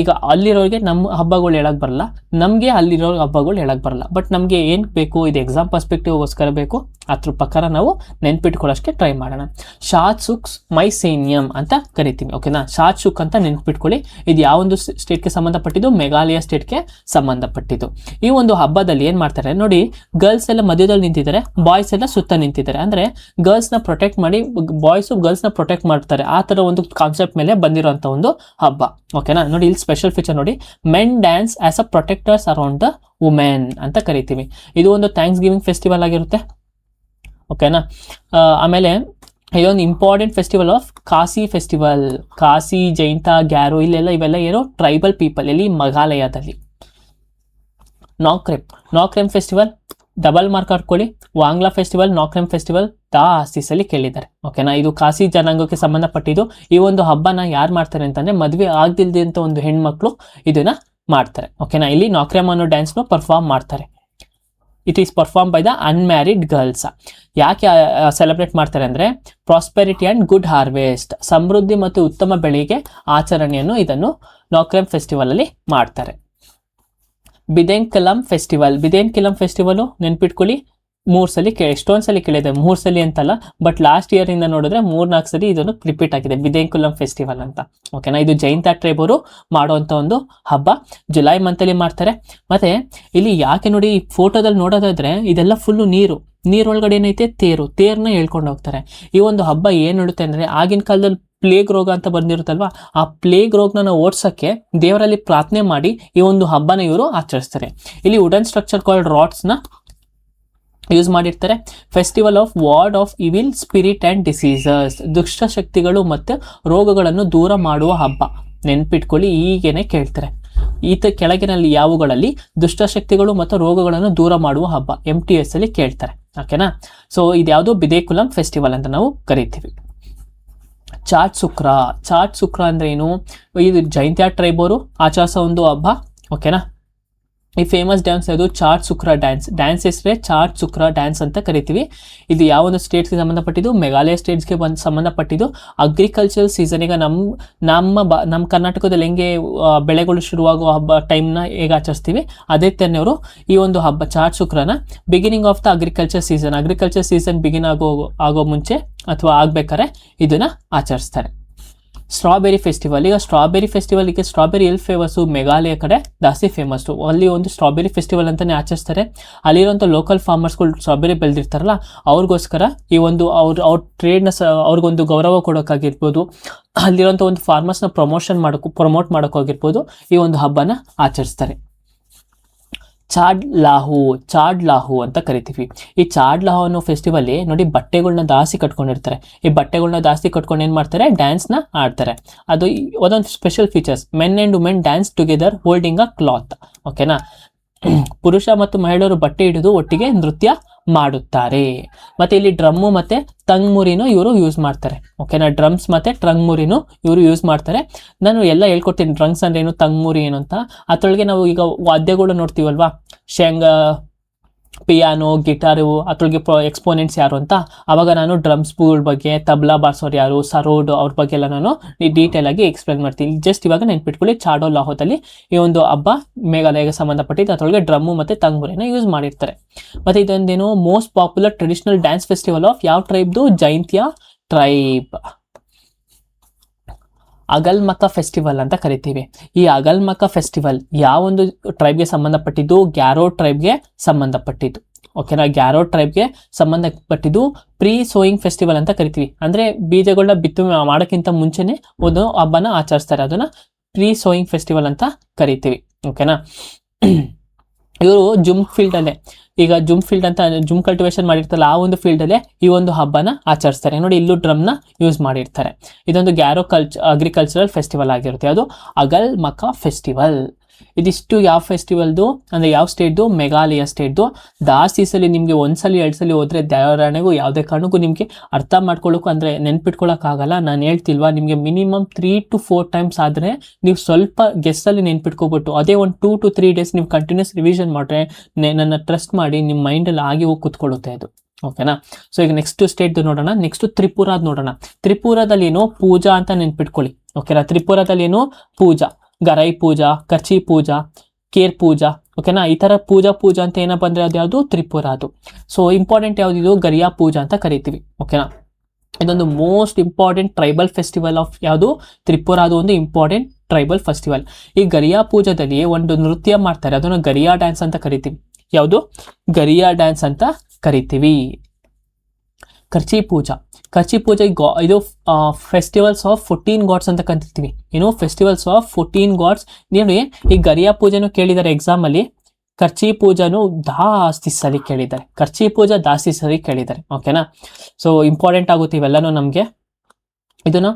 ಈಗ ಅಲ್ಲಿರೋರಿಗೆ ನಮ್ಮ ಹಬ್ಬಗಳು ಹೇಳಕ್ಕೆ ಬರಲ್ಲ, ನಮಗೆ ಅಲ್ಲಿರೋ ಹಬ್ಬಗಳು ಹೇಳಕ್ಕೆ ಬರಲ್ಲ. ಬಟ್ ನಮಗೆ ಏನು ಬೇಕು, ಇದು ಎಕ್ಸಾಮ್ ಪರ್ಸ್ಪೆಕ್ಟಿವ್ಗೋಸ್ಕರ ಬೇಕು, ಅದ್ರ ಪ್ರಕಾರ ನಾವು ನೆನ್ಪಿಟ್ಕೊಳ್ಳೋಕ್ಕೆ ಟ್ರೈ ಮಾಡೋಣ. ಶಾತ್ಸುಕ್ ಮೈಸೇನಿಯಂ ಅಂತ ಕರಿತೀವಿ. ಓಕೆನಾ. ಶಾತ್ಸುಕ್ ಅಂತ ನೆನ್ಪಿಟ್ಕೊಳ್ಳಿ. ಇದು ಯಾವೊಂದು ಸ್ಟೇಟ್ಗೆ ಸಂಬಂಧಪಟ್ಟಿದ್ದು? ಮೇಘಾಲಯ ಸ್ಟೇಟ್ಗೆ ಸಂಬಂಧಪಟ್ಟಿದ್ದು. ಈ ಒಂದು ಹಬ್ಬದಲ್ಲಿ ಏನು ಮಾಡ್ತಾರೆ ನೋಡಿ, ಗರ್ಲ್ಸ್ ಎಲ್ಲ ಮಧ್ಯದಲ್ಲಿ ನಿಂತಿದ್ದಾರೆ, ಬಾಯ್ಸ್ ಎಲ್ಲ ಸುತ್ತ ನಿಂತಿದ್ದಾರೆ. ಅಂದ್ರೆ ಗರ್ಲ್ಸ್ ನ ಪ್ರೊಟೆಕ್ಟ್ ಮಾಡಿ, ಬಾಯ್ಸ್ ಗರ್ಲ್ಸ್ ನ ಪ್ರೊಟೆಕ್ಟ್ ಮಾಡ್ತಾರೆ. ಆ ತರ ಒಂದು ಕಾನ್ಸೆಪ್ಟ್ ಮೇಲೆ ಬಂದಿರುವಂತ ಒಂದು ಹಬ್ಬ. ಓಕೆನಾ. ನೋಡಿ ಇಲ್ಲಿ ಸ್ಪೆಷಲ್ ಫೀಚರ್ ನೋಡಿ, men dance as a protectors around the women ಅಂತ ಕರಿತೀವಿ. ಇದು ಒಂದು ಥ್ಯಾಂಕ್ಸ್ ಗಿವಿಂಗ್ ಫೆಸ್ಟಿವಲ್ ಆಗಿರುತ್ತೆ. ಓಕೆನಾ. ಆಮೇಲೆ ಇದೊಂದು important festival of Khasi festival. Khasi, Jaintia, Garo ಇವೆಲ್ಲ ಏನೋ ಟ್ರೈಬಲ್ ಪೀಪಲ್, ಎಲ್ಲಿ ಮೇಘಾಲಯದಲ್ಲಿ. ನಾಕ್ರೆಮ್ ಫೆಸ್ಟಿವಲ್ ಡಬಲ್ ಮಾರ್ಕ್ ಹಾಡ್ಕೊಳ್ಳಿ. ವಾಂಗ್ಲಾ ಫೆಸ್ಟಿವಲ್, ನಾಕ್ರೆಮ್ ಫೆಸ್ಟಿವಲ್ ದಾಸ್ತಿಸಲ್ಲಿ ಕೇಳಿದ್ದಾರೆ. ಓಕೆನಾ. ಇದು ಕಾಸಿ ಜನಾಂಗಕ್ಕೆ ಸಂಬಂಧಪಟ್ಟಿದ್ದು. ಈ ಒಂದು ಹಬ್ಬನ ಯಾರು ಮಾಡ್ತಾರೆ ಅಂತಂದ್ರೆ ಮದುವೆ ಆಗ್ದಿಲ್ದಂತ ಒಂದು ಹೆಣ್ಮಕ್ಳು ಇದನ್ನ ಮಾಡ್ತಾರೆ. ಓಕೆನಾ. ಇಲ್ಲಿ ನಾಕ್ರೆಮ್ ಅನ್ನೋ ಡ್ಯಾನ್ಸ್ನು ಪರ್ಫಾರ್ಮ್ ಮಾಡ್ತಾರೆ. It is perform by the unmarried girls. ಯಾಕೆ ಸೆಲೆಬ್ರೇಟ್ ಮಾಡ್ತಾರೆ ಅಂದರೆ ಪ್ರಾಸ್ಪೆರಿಟಿ ಆ್ಯಂಡ್ ಗುಡ್ ಹಾರ್ವೆಸ್ಟ್, ಸಮೃದ್ಧಿ ಮತ್ತು ಉತ್ತಮ ಬೆಳೆಗೆ ಆಚರಣೆಯನ್ನು ಇದನ್ನು ನಾಕ್ರೆಮ್ ಫೆಸ್ಟಿವಲಲ್ಲಿ ಮಾಡ್ತಾರೆ. ಬಿದೇನ್ಕಲಂ ಫೆಸ್ಟಿವಲು ನೆನ್ಪಿಟ್ಕೊಳ್ಳಿ, 3 ಸಲ ಎಷ್ಟೊಂದು ಸಲ ಕೇಳಿದೆ, 3 ಸಲ ಅಂತಲ್ಲ, ಬಟ್ ಲಾಸ್ಟ್ ಇಯರ್ ಇಂದ ನೋಡಿದ್ರೆ 3-4 ಸಲ ಇದನ್ನು ರಿಪೀಟ್ ಆಗಿದೆ, ಬಿದೇನ್ಕುಲಂ ಫೆಸ್ಟಿವಲ್ ಅಂತ. ಓಕೆನಾ. ಇದು ಜೈಂತಾ ಟ್ರೈಬ್ ಅವರು ಮಾಡುವಂತ ಒಂದು ಹಬ್ಬ, ಜುಲೈ ಮಂತಲ್ಲಿ ಮಾಡ್ತಾರೆ. ಮತ್ತೆ ಇಲ್ಲಿ ಯಾಕೆ ನೋಡಿ, ಈ ಫೋಟೋದಲ್ಲಿ ನೋಡೋದಾದ್ರೆ ಇದೆಲ್ಲ ಫುಲ್ಲು ನೀರೊಳಗಡೆ ಏನೈತೆ ತೇರ್ನ ಹೇಳ್ಕೊಂಡು ಹೋಗ್ತಾರೆ. ಈ ಒಂದು ಹಬ್ಬ ಏನ್ ಹೇಳುತ್ತೆ ಅಂದ್ರೆ, ಆಗಿನ ಕಾಲದಲ್ಲಿ ಪ್ಲೇಗ್ ರೋಗ ಅಂತ ಬಂದಿರುತ್ತಲ್ವಾ, ಆ ಪ್ಲೇಗ್ ರೋಗನ ಓಡಿಸೋಕ್ಕೆ ದೇವರಲ್ಲಿ ಪ್ರಾರ್ಥನೆ ಮಾಡಿ ಈ ಒಂದು ಹಬ್ಬನ ಇವರು ಆಚರಿಸ್ತಾರೆ. ಇಲ್ಲಿ ವುಡನ್ ಸ್ಟ್ರಕ್ಚರ್ ಕಾಲ್ಡ್ ರಾಡ್ಸ್ನ ಯೂಸ್ ಮಾಡಿರ್ತಾರೆ. Festival of ward of evil spirit and diseases, ದುಷ್ಟಶಕ್ತಿಗಳು ಮತ್ತು ರೋಗಗಳನ್ನು ದೂರ ಮಾಡುವ ಹಬ್ಬ. ನೆನ್ಪಿಟ್ಕೊಳ್ಳಿ, ಹೀಗೇನೆ ಕೇಳ್ತಾರೆ. ಕೆಳಗಿನಲ್ಲಿ ಯಾವುಗಳಲ್ಲಿ ದುಷ್ಟಶಕ್ತಿಗಳು ಮತ್ತು ರೋಗಗಳನ್ನು ದೂರ ಮಾಡುವ ಹಬ್ಬ, MTS ಅಲ್ಲಿ ಕೇಳ್ತಾರೆ. ಓಕೆನಾ. ಸೊ ಇದ್ಯಾವುದು ಬಿದೇಕುಲಂ ಫೆಸ್ಟಿವಲ್ ಅಂತ ನಾವು ಕರಿತೀವಿ. ಚಾಟ್ ಸುಕ್ರ ಅಂದ್ರೆ ಏನು? ಇದು ಜೈಂತ್ಯಾ ಟ್ರೈಬ್ ಅವರು ಆಚರಿಸೋ ಒಂದು ಹಬ್ಬ. ಓಕೆನಾ. ಈ ಫೇಮಸ್ ಡ್ಯಾನ್ಸ್ ಯಾವುದು? ಚಾಟ್ ಸುಕ್ರ ಡ್ಯಾನ್ಸ್ ಹೆಸರೇ ಚಾಟ್ ಸುಕ್ರ ಡ್ಯಾನ್ಸ್ ಅಂತ ಕರಿತೀವಿ. ಇದು ಯಾವ ಒಂದು ಸ್ಟೇಟ್ಸ್ಗೆ ಸಂಬಂಧಪಟ್ಟಿದ್ದು? ಮೇಘಾಲಯ ಸ್ಟೇಟ್ಸ್ಗೆ ಸಂಬಂಧಪಟ್ಟಿದ್ದು. ಅಗ್ರಿಕಲ್ಚರ್ ಸೀಸನ್, ಈಗ ನಮ್ಮ ಕರ್ನಾಟಕದಲ್ಲಿ ಹೆಂಗೆ ಬೆಳೆಗಳು ಶುರುವಾಗುವ ಹಬ್ಬ ಟೈಮ್ನ ಹೇಗೆ ಆಚರಿಸ್ತೀವಿ, ಅದೇ ಥರನೇ ಅವರು ಈ ಒಂದು ಹಬ್ಬ ಚಾಟ್ ಸುಕ್ರನ beginning of the agriculture season begin ಆಗೋ ಮುಂಚೆ ಅಥವಾ ಆಗ್ಬೇಕಾದ್ರೆ ಇದನ್ನ ಆಚರಿಸ್ತಾರೆ. Strawberry festival. ಈಗ ಸ್ಟ್ರಾಬೆರಿ ಎಲ್ಲಿ ಫೇಮಸ್ಸು? ಮೇಘಾಲಯ ಕಡೆ ಜಾಸ್ತಿ ಫೇಮಸ್ಸು. ಅಲ್ಲಿ ಒಂದು ಸ್ಟ್ರಾಬೆರಿ ಫೆಸ್ಟಿವಲ್ ಅಂತಾನೆ ಆಚರಿಸ್ತಾರೆ. ಅಲ್ಲಿರುವಂಥ ಲೋಕಲ್ ಫಾರ್ಮರ್ಸ್ಗಳು ಸ್ಟ್ರಾಬೆರಿ ಬೆಳೆದಿರ್ತಾರಲ್ಲ, ಅವ್ರಿಗೋಸ್ಕರ ಈ ಒಂದು ಅವ್ರ ಟ್ರೇಡ್ನ ಅವ್ರಿಗೊಂದು ಗೌರವ ಕೊಡೋಕ್ಕಾಗಿರ್ಬೋದು, ಅಲ್ಲಿರುವಂಥ ಒಂದು ಫಾರ್ಮರ್ಸ್ನ ಪ್ರಮೋಟ್ ಮಾಡೋಕ್ಕಾಗಿರ್ಬೋದು, ಈ ಒಂದು ಹಬ್ಬನ ಆಚರಿಸ್ತಾರೆ. ಚಾಡ್ ಲಾಹು ಅಂತ ಕರಿತೀವಿ. ಈ ಚಾಡ್ ಲಾಹು ಅನ್ನೋ ಫೆಸ್ಟಿವಲ್ ನೋಡಿ, ಬಟ್ಟೆಗಳನ್ನ ದಾಸ್ತಿ ಕಟ್ಕೊಂಡಿರ್ತಾರೆ. ಈ ಬಟ್ಟೆಗಳನ್ನ ದಾಸ್ತಿ ಕಟ್ಕೊಂಡು ಏನ್ ಮಾಡ್ತಾರೆ? ಡ್ಯಾನ್ಸ್ನ ಆಡ್ತಾರೆ. ಅದು ಒಂದೊಂದು special features. Men and women dance together holding a cloth. ಓಕೆನಾ. ಪುರುಷ ಮತ್ತು ಮಹಿಳೆಯರು ಬಟ್ಟೆ ಹಿಡಿದು ಒಟ್ಟಿಗೆ ನೃತ್ಯ ಮಾಡುತ್ತಾರೆ. ಮತ್ತೆ ಇಲ್ಲಿ ಡ್ರಮ್ಮು ಮತ್ತೆ ತಂಗ್ಮುರಿನೂ ಇವರು ಯೂಸ್ ಮಾಡ್ತಾರೆ. ಓಕೆನಾ. ಡ್ರಮ್ಸ್ ಮತ್ತೆ ಟ್ರಂಗ್ಮುರಿನೂ ಇವರು ಯೂಸ್ ಮಾಡ್ತಾರೆ. ನಾನು ಎಲ್ಲ ಹೇಳ್ಕೊಡ್ತೀನಿ, ಡ್ರಮ್ಸ್ ಅಂದ್ರೆ ಏನು, ತಂಗ್ಮುರಿ ಏನು ಅಂತ. ಅದ್ರೊಳಗೆ ನಾವು ಈಗ ವಾದ್ಯಗಳು ನೋಡ್ತೀವಲ್ವಾ, ಪಿಯಾನೋ, ಗಿಟಾರು, ಅದ್ರೊಳಗೆ ಎಕ್ಸ್ಪೋನೆಂಟ್ಸ್ ಯಾರು ಅಂತ. ಅವಾಗ ನಾನು ಡ್ರಮ್ಸ್ಗಳ ಬಗ್ಗೆ, ತಬ್ಲಾ ಬಾರ್ಸೋರು ಯಾರು, ಸರೋಡ್ ಅವ್ರ ಬಗ್ಗೆ ಎಲ್ಲ ನಾನು ಡೀಟೇಲ್ ಆಗಿ ಎಕ್ಸ್ಪ್ಲೇನ್ ಮಾಡ್ತೀನಿ. ಜಸ್ಟ್ ಇವಾಗ ನೆನ್ಪಿಟ್ಕೊಳ್ಳಿ, ಚಾಡೋ ಲಾಹೋದಲ್ಲಿ ಈ ಒಂದು ಹಬ್ಬ ಮೇಘಾಲಯಕ್ಕೆ ಸಂಬಂಧಪಟ್ಟಿದ್ದು. ಅದ್ರೊಳಗೆ ಡ್ರಮ್ಮು ಮತ್ತೆ ತಂಗ್ಮುರಿನ ಯೂಸ್ ಮಾಡಿರ್ತಾರೆ. ಮತ್ತೆ ಇದೊಂದೇನು most popular traditional dance festival of ಯಾವ ಟ್ರೈಬ್ದು? ಜೈಂತ್ಯಾ ಟ್ರೈಬ್. ಅಗಲ್ಮಕ ಫೆಸ್ಟಿವಲ್ ಅಂತ ಕರಿತೀವಿ. ಈ ಅಗಲ್ಮಕ ಫೆಸ್ಟಿವಲ್ ಯಾವ ಒಂದು ಟ್ರೈಬ್ಗೆ ಸಂಬಂಧಪಟ್ಟಿದ್ದು? ಗ್ಯಾರೋ ಟ್ರೈಬ್ಗೆ ಸಂಬಂಧಪಟ್ಟಿದ್ದು. ಓಕೆನಾ. ಗ್ಯಾರೋ ಟ್ರೈಬ್ಗೆ ಸಂಬಂಧಪಟ್ಟಿದ್ದು ಪ್ರೀ ಸೋಯಿಂಗ್ ಫೆಸ್ಟಿವಲ್ ಅಂತ ಕರಿತೀವಿ. ಅಂದ್ರೆ ಬೀಜಗಳನ್ನ ಬಿತ್ತು ಮಾಡೋಕ್ಕಿಂತ ಮುಂಚೆನೆ ಒಂದು ಹಬ್ಬನ ಆಚರಿಸ್ತಾರೆ. ಅದನ್ನ ಪ್ರೀ ಸೋಯಿಂಗ್ ಫೆಸ್ಟಿವಲ್ ಅಂತ ಕರಿತೀವಿ. ಓಕೆನಾ. ಇವರು ಜುಮ್ ಫೀಲ್ಡ್ ಅಲ್ಲೇ, ಈಗ ಜುಮ್ ಕಲ್ಟಿವೇಶನ್ ಮಾಡಿರ್ತಾರಲ್ಲ, ಆ ಒಂದು ಫೀಲ್ಡ್ ಅಲ್ಲೇ ಈ ಒಂದು ಹಬ್ಬನ ಆಚರಿಸ್ತಾರೆ. ನೋಡಿ, ಇಲ್ಲೂ ಡ್ರಮ್ನ ಯೂಸ್ ಮಾಡಿರ್ತಾರೆ. ಇದೊಂದು ಗ್ಯಾರೋ ಅಗ್ರಿಕಲ್ಚರಲ್ ಫೆಸ್ಟಿವಲ್ ಆಗಿರುತ್ತೆ. ಅದು ಅಗಲ್ ಮಕ ಫೆಸ್ಟಿವಲ್. ಇದಿಷ್ಟು ಯಾವ ಫೆಸ್ಟಿವಲ್ದು ಅಂದ್ರೆ ಯಾವ ಸ್ಟೇಟ್ದು? ಮೇಘಾಲಯ ಸ್ಟೇಟ್ದು. ದಾಸ್ತಿಸಲಿ ನಿಮ್ಗೆ 1 ಸಲ 2 ಸಲ ಹೋದ್ರೆ ದೇವರಾಣೆಗೂ ಯಾವುದೇ ಕಾರಣಕ್ಕೂ ನಿಮ್ಗೆ ಅರ್ಥ ಮಾಡ್ಕೊಳ್ಳೋಕು ಅಂದ್ರೆ ನೆನ್ಪಿಟ್ಕೊಳಕ್ಕಾಗಲ್ಲ. ನಾನು ಹೇಳ್ತಿಲ್ವಾ, ನಿಮ್ಗೆ ಮಿನಿಮಮ್ 3 to 4 ಟೈಮ್ಸ್ ಆದ್ರೆ ನೀವು ಸ್ವಲ್ಪ ಗೆಸ್ಸಲ್ಲಿ ನೆನ್ಪಿಟ್ಕೋಬಿಟ್ಟು ಅದೇ ಒಂದು 2 to 3 ಡೇಸ್ ನೀವು ಕಂಟಿನ್ಯೂಸ್ ರಿವಿಷನ್ ಮಾಡ್ರೆ ನನ್ನ ಟ್ರಸ್ಟ್ ಮಾಡಿ ನಿಮ್ಮ ಮೈಂಡಲ್ಲಿ ಆಗಿ ಹೋಗಿ ಕೂತ್ಕೊಳ್ಳುತ್ತೆ ಅದು. ಓಕೆನಾ. ಸೊ ಈಗ ನೆಕ್ಸ್ಟ್ ಸ್ಟೇಟ್ ನೋಡೋಣ. ನೆಕ್ಸ್ಟ್ ತ್ರಿಪುರಾದ್ ನೋಡೋಣ. ತ್ರಿಪುರಾದಲ್ಲಿ ಏನೋ ಪೂಜಾ ಅಂತ ನೆನ್ಪಿಟ್ಕೊಳ್ಳಿ. ಓಕೆನಾ. ತ್ರಿಪುರಾದಲ್ಲಿ ಏನು? ಪೂಜಾ, ಗರೈ ಪೂಜಾ, ಕರ್ಚಿ ಪೂಜಾ, ಕೇರ್ ಪೂಜಾ. ಓಕೆನಾ. ಈ ತರ ಪೂಜಾ ಅಂತ ಏನಪ್ಪ ಅಂದ್ರೆ ಅದು ಯಾವುದು? ತ್ರಿಪುರಾದು. ಸೊ ಇಂಪಾರ್ಟೆಂಟ್ ಯಾವ್ದು? ಗರಿಯಾ ಪೂಜಾ ಅಂತ ಕರಿತೀವಿ. ಓಕೆನಾ. ಇದೊಂದು most important tribal festival of ಯಾವುದು? ತ್ರಿಪುರಾದು ಒಂದು ಇಂಪಾರ್ಟೆಂಟ್ ಟ್ರೈಬಲ್ ಫೆಸ್ಟಿವಲ್. ಈ ಗರಿಯಾ ಪೂಜಾದಲ್ಲಿ ಒಂದು ನೃತ್ಯ ಮಾಡ್ತಾರೆ, ಅದನ್ನು ಗರಿಯಾ ಡ್ಯಾನ್ಸ್ ಅಂತ ಕರಿತೀವಿ. ಯಾವುದು? ಗರಿಯಾ ಡ್ಯಾನ್ಸ್ ಅಂತ ಕರಿತೀವಿ. ಕರ್ಚಿ ಪೂಜಾ ಇದು ಫೆಸ್ಟಿವಲ್ಸ್ ಆಫ್ 14 ಗಾಡ್ಸ್ ಅಂತ ಕರಿತೀವಿ. ಏನು? Festivals of 14 gods. ನೋಡಿ, ಈ ಗರಿಯಾ ಪೂಜೆನೂ ಕೇಳಿದ್ದಾರೆ ಎಕ್ಸಾಮ್ ಅಲ್ಲಿ. ಕರ್ಚಿ ಪೂಜಾನು ಜಾಸ್ತಿ ಸರಿ ಕೇಳಿದ್ದಾರೆ, ಕರ್ಚಿ ಪೂಜಾ ಜಾಸ್ತಿ ಸರಿ ಕೇಳಿದ್ದಾರೆ. ಓಕೆನಾ, ಸೊ ಇಂಪಾರ್ಟೆಂಟ್ ಆಗುತ್ತೆ ಇವೆಲ್ಲನೂ ನಮಗೆ. ಇದನ್ನ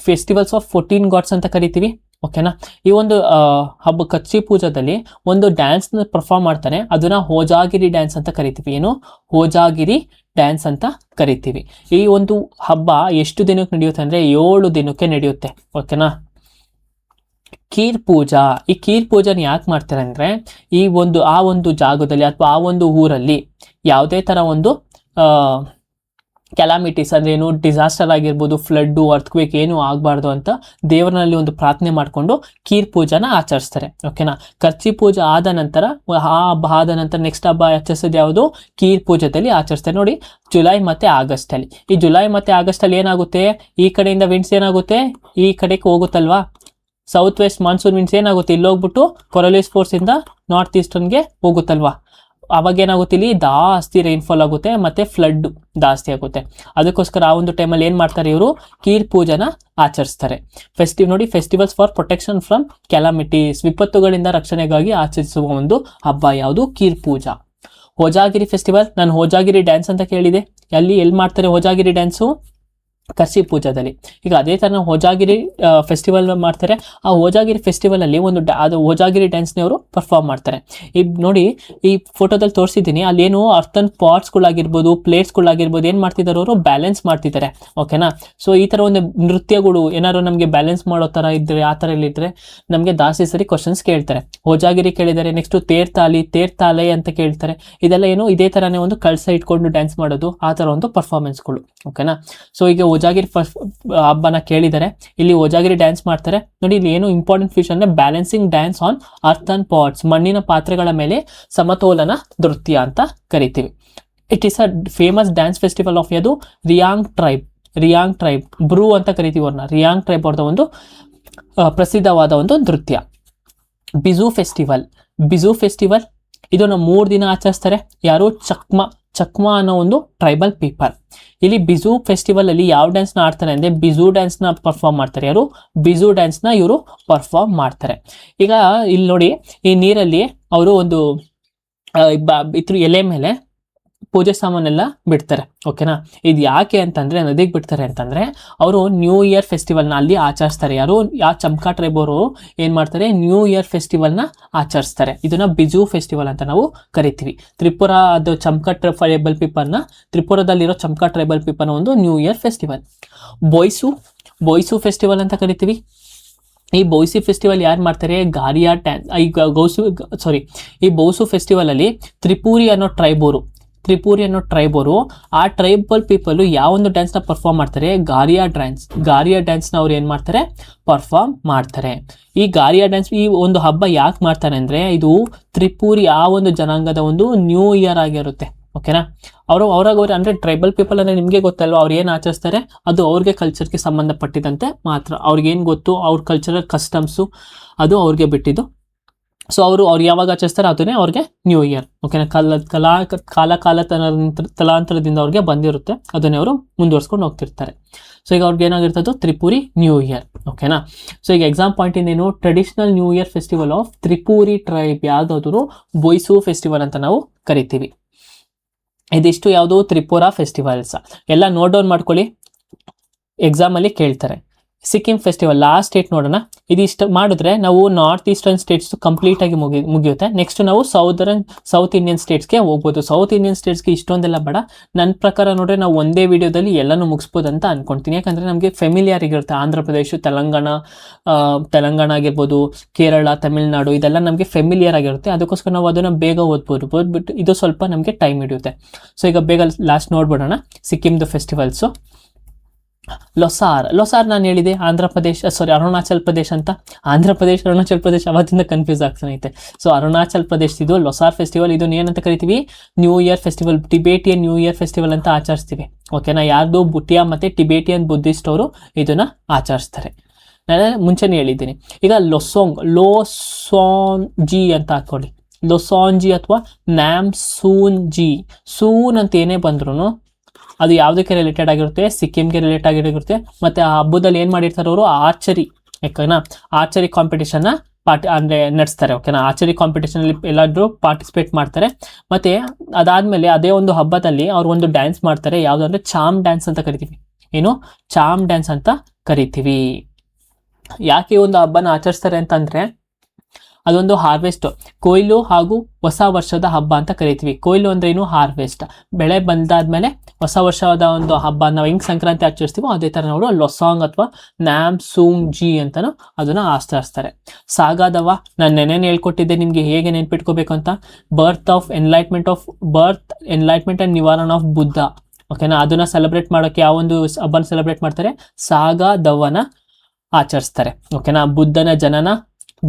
ಫೆಸ್ಟಿವಲ್ಸ್ ಆಫ್ 14 ಗಾಡ್ಸ್ ಅಂತ ಕರಿತೀವಿ. ಓಕೆನಾ, ಈ ಒಂದು ಹಬ್ಬ ಕರ್ಚಿ ಪೂಜಾದಲ್ಲಿ ಒಂದು ಡ್ಯಾನ್ಸ್ ನ ಪರ್ಫಾರ್ಮ್ ಮಾಡ್ತಾನೆ, ಅದನ್ನ ಹೋಜಾಗಿರಿ ಡ್ಯಾನ್ಸ್ ಅಂತ ಕರಿತೀವಿ. ಏನು, ಹೋಜಾಗಿರಿ ಡ್ಯಾನ್ಸ್ ಅಂತ ಕರಿತೀವಿ. ಈ ಒಂದು ಹಬ್ಬ ಎಷ್ಟು ದಿನಕ್ಕೆ ನಡೆಯುತ್ತೆ ಅಂದ್ರೆ 7 ದಿನಕ್ಕೆ ನಡೆಯುತ್ತೆ. ಓಕೆನಾ, ಕೀರ್ ಪೂಜಾ, ಈ ಕೀರ್ ಪೂಜಾನ ಯಾಕೆ ಮಾಡ್ತಾರೆ ಅಂದ್ರೆ ಆ ಒಂದು ಜಾಗದಲ್ಲಿ ಅಥವಾ ಆ ಒಂದು ಊರಲ್ಲಿ ಯಾವುದೇ ತರ ಒಂದು ಕ್ಯಾಲಾಮಿಟೀಸ್ ಅಂದ್ರೆ ಏನು, ಡಿಸಾಸ್ಟರ್ ಆಗಿರ್ಬೋದು, ಫ್ಲಡ್, ಅರ್ಥಕ್ವೇಕ್ ಏನು ಆಗಬಾರ್ದು ಅಂತ ದೇವರಲ್ಲಿ ಒಂದು ಪ್ರಾರ್ಥನೆ ಮಾಡಿಕೊಂಡು ಕೀರ್ ಪೂಜಾನ ಆಚರಿಸ್ತಾರೆ. ಓಕೆನಾ, ಕರ್ಚಿ ಪೂಜಾ ಆದ ನಂತರ ಆ ಹಬ್ಬ ಆದ ನಂತರ ನೆಕ್ಸ್ಟ್ ಹಬ್ಬ ಆಚರಿಸೋದು ಯಾವುದು, ಕೀರ್ ಪೂಜಾದಲ್ಲಿ ಆಚರಿಸ್ತಾರೆ. ನೋಡಿ, ಜುಲೈ ಮತ್ತೆ ಆಗಸ್ಟ್ ಅಲ್ಲಿ, ಈ ಜುಲೈ ಮತ್ತೆ ಆಗಸ್ಟ್ ಅಲ್ಲಿ ಏನಾಗುತ್ತೆ, ಈ ಕಡೆಯಿಂದ ವಿಂಡ್ಸ್ ಏನಾಗುತ್ತೆ, ಈ ಕಡೆಗೆ ಹೋಗುತ್ತಲ್ವಾ, ಸೌತ್ ವೆಸ್ಟ್ ಮಾನ್ಸೂನ್ ವಿಂಡ್ಸ್ ಏನಾಗುತ್ತೆ, ಇಲ್ಲಿ ಹೋಗ್ಬಿಟ್ಟು ಕೊರಲಿಸ್ ಫೋರ್ಸ್ ಇಂದ ನಾರ್ತ್ ಈಸ್ಟರ್ನ್ಗೆ ಹೋಗುತ್ತಲ್ವಾ, ಅವಾಗ ಏನಾಗುತ್ತೆ, ಇಲ್ಲಿ ಜಾಸ್ತಿ ರೈನ್ಫಾಲ್ ಆಗುತ್ತೆ ಮತ್ತೆ ಫ್ಲಡ್ ಜಾಸ್ತಿ ಆಗುತ್ತೆ. ಅದಕ್ಕೋಸ್ಕರ ಆ ಒಂದು ಟೈಮಲ್ಲಿ ಏನ್ ಮಾಡ್ತಾರೆ ಇವರು, ಕೀರ್ ಪೂಜಾನ ಆಚರಿಸ್ತಾರೆ. ನೋಡಿ, ಫೆಸ್ಟಿವಲ್ಸ್ ಫಾರ್ ಪ್ರೊಟೆಕ್ಷನ್ ಫ್ರಮ್ ಕ್ಯಾಲಾಮಿಟೀಸ್, ವಿಪತ್ತುಗಳಿಂದ ರಕ್ಷಣೆಗಾಗಿ ಆಚರಿಸುವ ಒಂದು ಹಬ್ಬ ಯಾವುದು, ಕೀರ್ ಪೂಜಾ. ಹೋಜಾಗಿರಿ ಫೆಸ್ಟಿವಲ್, ನಾನು ಹೋಜಾಗಿರಿ ಡ್ಯಾನ್ಸ್ ಅಂತ ಕೇಳಿದೆ, ಎಲ್ಲಿ ಮಾಡ್ತಾರೆ ಹೋಜಾಗಿರಿ ಡ್ಯಾನ್ಸು, ಕರ್ಚಿ ಪೂಜಾದಲ್ಲಿ. ಈಗ ಅದೇ ತರ ಹೋಜಾಗಿರಿ ಫೆಸ್ಟಿವಲ್ ಮಾಡ್ತಾರೆ. ಆ ಹೋಜಾಗಿರಿ ಫೆಸ್ಟಿವಲ್ ಅಲ್ಲಿ ಅದು ಹೋಜಾಗಿರಿ ಡ್ಯಾನ್ಸ್ ಅವರು ಪರ್ಫಾರ್ಮ್ ಮಾಡ್ತಾರೆ. ಈಗ ನೋಡಿ, ಈ ಫೋಟೋದಲ್ಲಿ ತೋರಿಸಿದ್ದೀನಿ, ಅಲ್ಲಿ ಏನು ಅರ್ಥನ್ ಪಾಟ್ಸ್ ಗಳಾಗಿರ್ಬೋದು, ಪ್ಲೇಟ್ಸ್ ಗಳಾಗಿರ್ಬೋದು, ಏನ್ ಮಾಡ್ತಿದ್ದಾರೆ ಅವರು, ಬ್ಯಾಲೆನ್ಸ್ ಮಾಡ್ತಿದ್ದಾರೆ. ಓಕೆನಾ, ಸೊ ಈ ತರ ಒಂದು ನೃತ್ಯಗಳು ಏನಾದ್ರು ನಮಗೆ ಬ್ಯಾಲೆನ್ಸ್ ಮಾಡೋ ತರ ಇದ್ರೆ, ಆ ತರ ಇದ್ರೆ ನಮಗೆ ಜಾಸ್ತಿ ಸರಿ ಕ್ವಶನ್ಸ್ ಕೇಳ್ತಾರೆ. ಹೋಜಾಗಿರಿ ಕೇಳಿದ್ದಾರೆ, ನೆಕ್ಸ್ಟ್ ತೇರ್ತಾಲೆ ಅಂತ ಕೇಳ್ತಾರೆ. ಇದೆಲ್ಲ ಏನು, ಇದೇ ತರನೇ ಒಂದು ಕಳ್ಸ ಇಟ್ಕೊಂಡು ಡ್ಯಾನ್ಸ್ ಮಾಡೋದು, ಆ ತರ ಒಂದು ಪರ್ಫಾರ್ಮೆನ್ಸ್ಗಳು. ಓಕೆನಾ, ಸೊ ಈಗ ಹೋಜಾಗಿರಿ ಹಬ್ಬನ ಕೇಳಿದರೆ, ಇಲ್ಲಿ ಹೋಜಾಗಿರಿ ಡ್ಯಾನ್ಸ್ ಮಾಡ್ತಾರೆ. ನೋಡಿ, ಇಲ್ಲಿ ಏನು ಇಂಪಾರ್ಟೆಂಟ್ ಫೀಚರ್ ಅಂದ್ರೆ balancing dance on earthen pots, ಮಣ್ಣಿನ ಪಾತ್ರೆಗಳ ಮೇಲೆ ಸಮತೋಲನ ನೃತ್ಯ ಅಂತ ಕರಿತೀವಿ. It is a famous dance festival of ಯಾವುದು, ರಿಯಾಂಗ್ ಟ್ರೈಬ್ ಬ್ರೂ ಅಂತ ಕರಿತೀವಿ ಅವ್ರನ್ನ. ರಿಯಾಂಗ್ ಟ್ರೈಬ್ ಅವ್ರದ್ದು ಒಂದು ಪ್ರಸಿದ್ಧವಾದ ಒಂದು ನೃತ್ಯ. ಬಿಜು ಫೆಸ್ಟಿವಲ್ ಇದನ್ನು 3 ದಿನ ಆಚರಿಸ್ತಾರೆ. ಯಾರು, ಚಕ್ಮಾ ಅನ್ನೋ ಒಂದು ಟ್ರೈಬಲ್ ಪೀಪಲ್. ಇಲ್ಲಿ ಬಿಜು ಫೆಸ್ಟಿವಲ್ ಅಲ್ಲಿ ಯಾವ ಡ್ಯಾನ್ಸ್ ನ ಆಡ್ತಾರೆ ಅಂದ್ರೆ, ಬಿಜು ಡ್ಯಾನ್ಸ್ ನ ಪರ್ಫಾರ್ಮ್ ಮಾಡ್ತಾರೆ. ಯಾರು, ಬಿಜು ಡ್ಯಾನ್ಸ್ ನ ಇವರು ಪರ್ಫಾರ್ಮ್ ಮಾಡ್ತಾರೆ. ಈಗ ಇಲ್ಲಿ ನೋಡಿ, ಈ ನೀರಲ್ಲಿ ಅವರು ಒಂದು ಎಲೆ ಮೇಲೆ ಪೂಜೆ ಸಾಮಾನೆಲ್ಲ ಬಿಡ್ತಾರೆ. ಓಕೆನಾ, ಇದು ಯಾಕೆ ಅಂತಂದ್ರೆ, ನದಿಗೆ ಬಿಡ್ತಾರೆ ಅಂತಂದ್ರೆ, ಅವರು ನ್ಯೂ ಇಯರ್ ಫೆಸ್ಟಿವಲ್ ನ ಅಲ್ಲಿ ಆಚರಿಸ್ತಾರೆ. ಯಾರು, ಚಮ್ಕಾ ಟ್ರೈಬ್ ಅವರು ಏನ್ ಮಾಡ್ತಾರೆ, ನ್ಯೂ ಇಯರ್ ಫೆಸ್ಟಿವಲ್ ನ ಆಚರಿಸ್ತಾರೆ. ಇದನ್ನ ಬಿಜು ಫೆಸ್ಟಿವಲ್ ಅಂತ ನಾವು ಕರಿತೀವಿ. ತ್ರಿಪುರಾ ಅದು ಚಮ್ಕಾ ಟ್ರೈಬಲ್ ಪೀಪಲ್ ನ, ತ್ರಿಪುರದಲ್ಲಿರೋ ಚಮ್ಕಾ ಟ್ರೈಬಲ್ ಪೀಪಲ್ ಒಂದು ನ್ಯೂ ಇಯರ್ ಫೆಸ್ಟಿವಲ್. ಬೊಯ್ಸು ಫೆಸ್ಟಿವಲ್ ಅಂತ ಕರಿತೀವಿ. ಈ ಬೌಸಿ ಫೆಸ್ಟಿವಲ್ ಯಾರು ಮಾಡ್ತಾರೆ, ಗಾರಿಯಾ ಡ್ಯಾನ್ಸ್. ಈ ಬೌಸು ಫೆಸ್ಟಿವಲ್ ಅಲ್ಲಿ ತ್ರಿಪುರಿ ಅನ್ನೋ ಟ್ರೈಬ್ ಅವರು ಆ ಟ್ರೈಬಲ್ ಪೀಪಲ್ ಯಾವ ಒಂದು ಡ್ಯಾನ್ಸ್ ನ ಪರ್ಫಾರ್ಮ್ ಮಾಡ್ತಾರೆ, ಗಾರಿಯಾ ಡ್ಯಾನ್ಸ್ ನ ಅವ್ರು ಏನ್ ಮಾಡ್ತಾರೆ, ಪರ್ಫಾರ್ಮ್ ಮಾಡ್ತಾರೆ. ಈ ಗಾರಿಯಾ ಡ್ಯಾನ್ಸ್, ಈ ಒಂದು ಹಬ್ಬ ಯಾಕೆ ಮಾಡ್ತಾರೆ ಅಂದ್ರೆ, ಇದು ತ್ರಿಪುರಿ ಆ ಒಂದು ಜನಾಂಗದ ಒಂದು ನ್ಯೂ ಇಯರ್ ಆಗಿರುತ್ತೆ. ಓಕೆನಾ, ಅವ್ರಾಗ ಅಂದ್ರೆ ಟ್ರೈಬಲ್ ಪೀಪಲ್ ಅಂದ್ರೆ ನಿಮ್ಗೆ ಗೊತ್ತಲ್ವ, ಅವ್ರು ಏನ್ ಆಚರಿಸ್ತಾರೆ ಅದು ಅವ್ರಿಗೆ ಕಲ್ಚರ್ಗೆ ಸಂಬಂಧಪಟ್ಟಿದಂತೆ ಮಾತ್ರ. ಅವ್ರಿಗೇನ್ ಗೊತ್ತು, ಅವ್ರ ಕಲ್ಚರಲ್ ಕಸ್ಟಮ್ಸು ಅದು ಅವ್ರಿಗೆ ಬಿಟ್ಟಿದ್ದು. ಸೊ ಅವ್ರು ಯಾವಾಗ ಆಚರಿಸ್ತಾರೆ ಅದನ್ನೇ ಅವ್ರಿಗೆ ನ್ಯೂ ಇಯರ್. ಓಕೆನಾ, ತಲಾಂತರದಿಂದ ಅವ್ರಿಗೆ ಬಂದಿರುತ್ತೆ, ಅದನ್ನೇ ಅವರು ಮುಂದುವರ್ಸ್ಕೊಂಡು ಹೋಗ್ತಿರ್ತಾರೆ. ಸೊ ಈಗ ಅವ್ರಿಗೆ ಏನಾಗಿರ್ತದೆ, ತ್ರಿಪುರಿ ನ್ಯೂ ಇಯರ್. ಓಕೆನಾ, ಸೊ ಈಗ ಎಕ್ಸಾಮ್ ಪಾಯಿಂಟ್ ಇಂದೇನು, traditional new year festival of Tripuri tribe ಯಾವ್ದಾದ್ರು ಬೊಯ್ಸು ಫೆಸ್ಟಿವಲ್ ಅಂತ ನಾವು ಕರಿತೀವಿ. ಇದಿಷ್ಟು ಯಾವುದು, ತ್ರಿಪುರಾ ಫೆಸ್ಟಿವಲ್ಸ್. ಎಲ್ಲ ನೋಟ್ ಡೌನ್ ಮಾಡ್ಕೊಳ್ಳಿ, ಎಕ್ಸಾಮ್ ಅಲ್ಲಿ ಕೇಳ್ತಾರೆ. ಸಿಕ್ಕಿಂ ಫೆಸ್ಟಿವಲ್, ಲಾಸ್ಟ್ ಸ್ಟೇಟ್ ನೋಡೋಣ. ಇದಿಷ್ಟು ಮಾಡಿದ್ರೆ ನಾವು ನಾರ್ತ್ ಈಸ್ಟರ್ನ್ ಸ್ಟೇಟ್ಸ್ ಕಂಪ್ಲೀಟ್ ಆಗಿ ಮುಗಿಯುತ್ತೆ. ನೆಕ್ಸ್ಟ್ ನಾವು ಸೌತ್ ಇಂಡಿಯನ್ ಸ್ಟೇಟ್ಸ್ಗೆ ಹೋಗ್ಬೋದು. ಸೌತ್ ಇಂಡಿಯನ್ ಸ್ಟೇಟ್ಸ್ಗೆ ಇಷ್ಟೊಂದೆಲ್ಲ ಬೇಡ, ನನ್ನ ಪ್ರಕಾರ ನೋಡ್ರೆ ನಾವು ಒಂದೇ ವಿಡಿಯೋದಲ್ಲಿ ಎಲ್ಲನೂ ಮುಗಿಸ್ಬೋದು ಅಂತ ಅನ್ಕೊಂತೀನಿ. ಯಾಕಂದ್ರೆ ನಮಗೆ ಫೆಮಿಲಿಯರ್ ಆಗಿರುತ್ತೆ. ಆಂಧ್ರ ಪ್ರದೇಶ, ತೆಲಂಗಾಣ ಆಗಿರ್ಬೋದು, ಕೇರಳ, ತಮಿಳುನಾಡು, ಇದೆಲ್ಲ ನಮಗೆ ಫೆಮಿಲಿಯರ್ ಆಗಿರುತ್ತೆ. ಅದಕ್ಕೋಸ್ಕರ ನಾವು ಅದನ್ನ ಬೇಗ ಓದ್ಬಿಟ್ಟು ಇದು ಸ್ವಲ್ಪ ನಮಗೆ ಟೈಮ್ ಹಿಡಿಯುತ್ತೆ. ಸೊ ಈಗ ಬೇಗ ಲಾಸ್ಟ್ ನೋಡ್ಬಿಡೋಣ ಸಿಕ್ಕಿಂದು ಫೆಸ್ಟಿವಲ್ಸು. ಲೊಸಾರ್ ನಾನು ಹೇಳಿದೆ ಅರುಣಾಚಲ್ ಪ್ರದೇಶ್ ಅಂತ. ಅರುಣಾಚಲ್ ಪ್ರದೇಶ್ ಅವತ್ತಿಂದ ಕನ್ಫ್ಯೂಸ್ ಆಗ್ತಾನೆ ಐತೆ. ಸೊ ಅರುಣಾಚಲ್ ಪ್ರದೇಶ್ ಇದು ಲೊಸಾರ್ ಫೆಸ್ಟಿವಲ್. ಇದನ್ನ ಏನಂತ ಕರಿತೀವಿ, new year festival, Tibetan new year festival ಅಂತ ಆಚರಿಸ್ತೀವಿ. ಓಕೆನಾ, ಯಾರ್ದು ಬುಟಿಯಾ ಮತ್ತೆ ಟಿಬೇಟಿಯನ್ ಬುದ್ಧಿಸ್ಟ್ ಅವರು ಇದನ್ನ ಆಚರಿಸ್ತಾರೆ. ನಾನು ಮುಂಚೆನೇ ಹೇಳಿದ್ದೀನಿ. ಈಗ ಲೊಸೊಂಜಿ ಅಂತ ಹಾಕೊಳ್ಳಿ. ಲೊಸೊಂಜಿ ಅಥವಾ ನ್ಯಾಮ್ಸೂನ್ಜಿ, ಸೂನ್ ಅಂತ ಏನೇ ಬಂದ್ರು ಅದು ಯಾವುದಕ್ಕೆ ರಿಲೇಟೆಡ್ ಆಗಿರುತ್ತೆ, ಸಿಕ್ಕಿಂಗೆ ರಿಲೇಟೆಡ್ ಆಗಿರುತ್ತೆ. ಮತ್ತೆ ಆ ಹಬ್ಬದಲ್ಲಿ ಏನ್ ಮಾಡಿರ್ತಾರೆ ಅವರು, ಆರ್ಚರಿ ಕಾಂಪಿಟೇಷನ್ ನ ಅಂದರೆ ನಡೆಸ್ತಾರೆ. ಓಕೆನಾ, ಆರ್ಚರಿ ಕಾಂಪಿಟೇಷನಲ್ಲಿ ಎಲ್ಲಾದರೂ ಪಾರ್ಟಿಸಿಪೇಟ್ ಮಾಡ್ತಾರೆ. ಮತ್ತು ಅದಾದಮೇಲೆ ಅದೇ ಒಂದು ಹಬ್ಬದಲ್ಲಿ ಅವ್ರು ಒಂದು ಡ್ಯಾನ್ಸ್ ಮಾಡ್ತಾರೆ, ಯಾವುದು ಅಂದರೆ ಚಾಮ್ ಡ್ಯಾನ್ಸ್ ಅಂತ ಕರಿತೀವಿ. ಏನು, ಚಾಮ್ ಡ್ಯಾನ್ಸ್ ಅಂತ ಕರಿತೀವಿ. ಯಾಕೆ ಈ ಒಂದು ಹಬ್ಬನ ಆಚರಿಸ್ತಾರೆ ಅಂತಂದರೆ ಅದೊಂದು ಹಾರ್ವೆಸ್ಟ್, ಕೊಯ್ಲು ಹಾಗೂ ಹೊಸ ವರ್ಷದ ಹಬ್ಬ ಅಂತ ಕರಿತೀವಿ. ಕೊಯ್ಲು ಅಂದ್ರೆ ಏನು, ಹಾರ್ವೆಸ್ಟ್, ಬೆಳೆ ಬಂದಾದ್ಮೇಲೆ ಹೊಸ ವರ್ಷದ ಒಂದು ಹಬ್ಬ. ನಾವು ಹೆಂಗ್ ಸಂಕ್ರಾಂತಿ ಆಚರಿಸ್ತೀವೋ ಅದೇ ತರ ನಾವು ಲೊಸಾಂಗ್ ಅಥವಾ ನ್ಯಾಮ್ ಸೂಂಗ್ ಜಿ ಅಂತಾನು ಅದನ್ನ ಆಚರಿಸ್ತಾರೆ. ಸಾಗಾದವ ನಾನು ನೆನೆನೆ ಹೇಳ್ಕೊಟ್ಟಿದ್ದೆ ನಿಮ್ಗೆ ಹೇಗೆ ನೆನ್ಪಿಟ್ಕೋಬೇಕು ಅಂತ. ಬರ್ತ್ ಎನ್ಲೈಟ್ಮೆಂಟ್ ಅಂಡ್ ನಿವಾರಣೆ ಆಫ್ ಬುದ್ಧ. ಓಕೆನಾ, ಅದನ್ನ ಸೆಲೆಬ್ರೇಟ್ ಮಾಡೋಕೆ ಯಾವ ಒಂದು ಹಬ್ಬನ ಸೆಲೆಬ್ರೇಟ್ ಮಾಡ್ತಾರೆ, ಸಾಗಾದವನ ಆಚರಿಸ್ತಾರೆ. ಓಕೆನಾ, ಬುದ್ಧನ ಜನನ,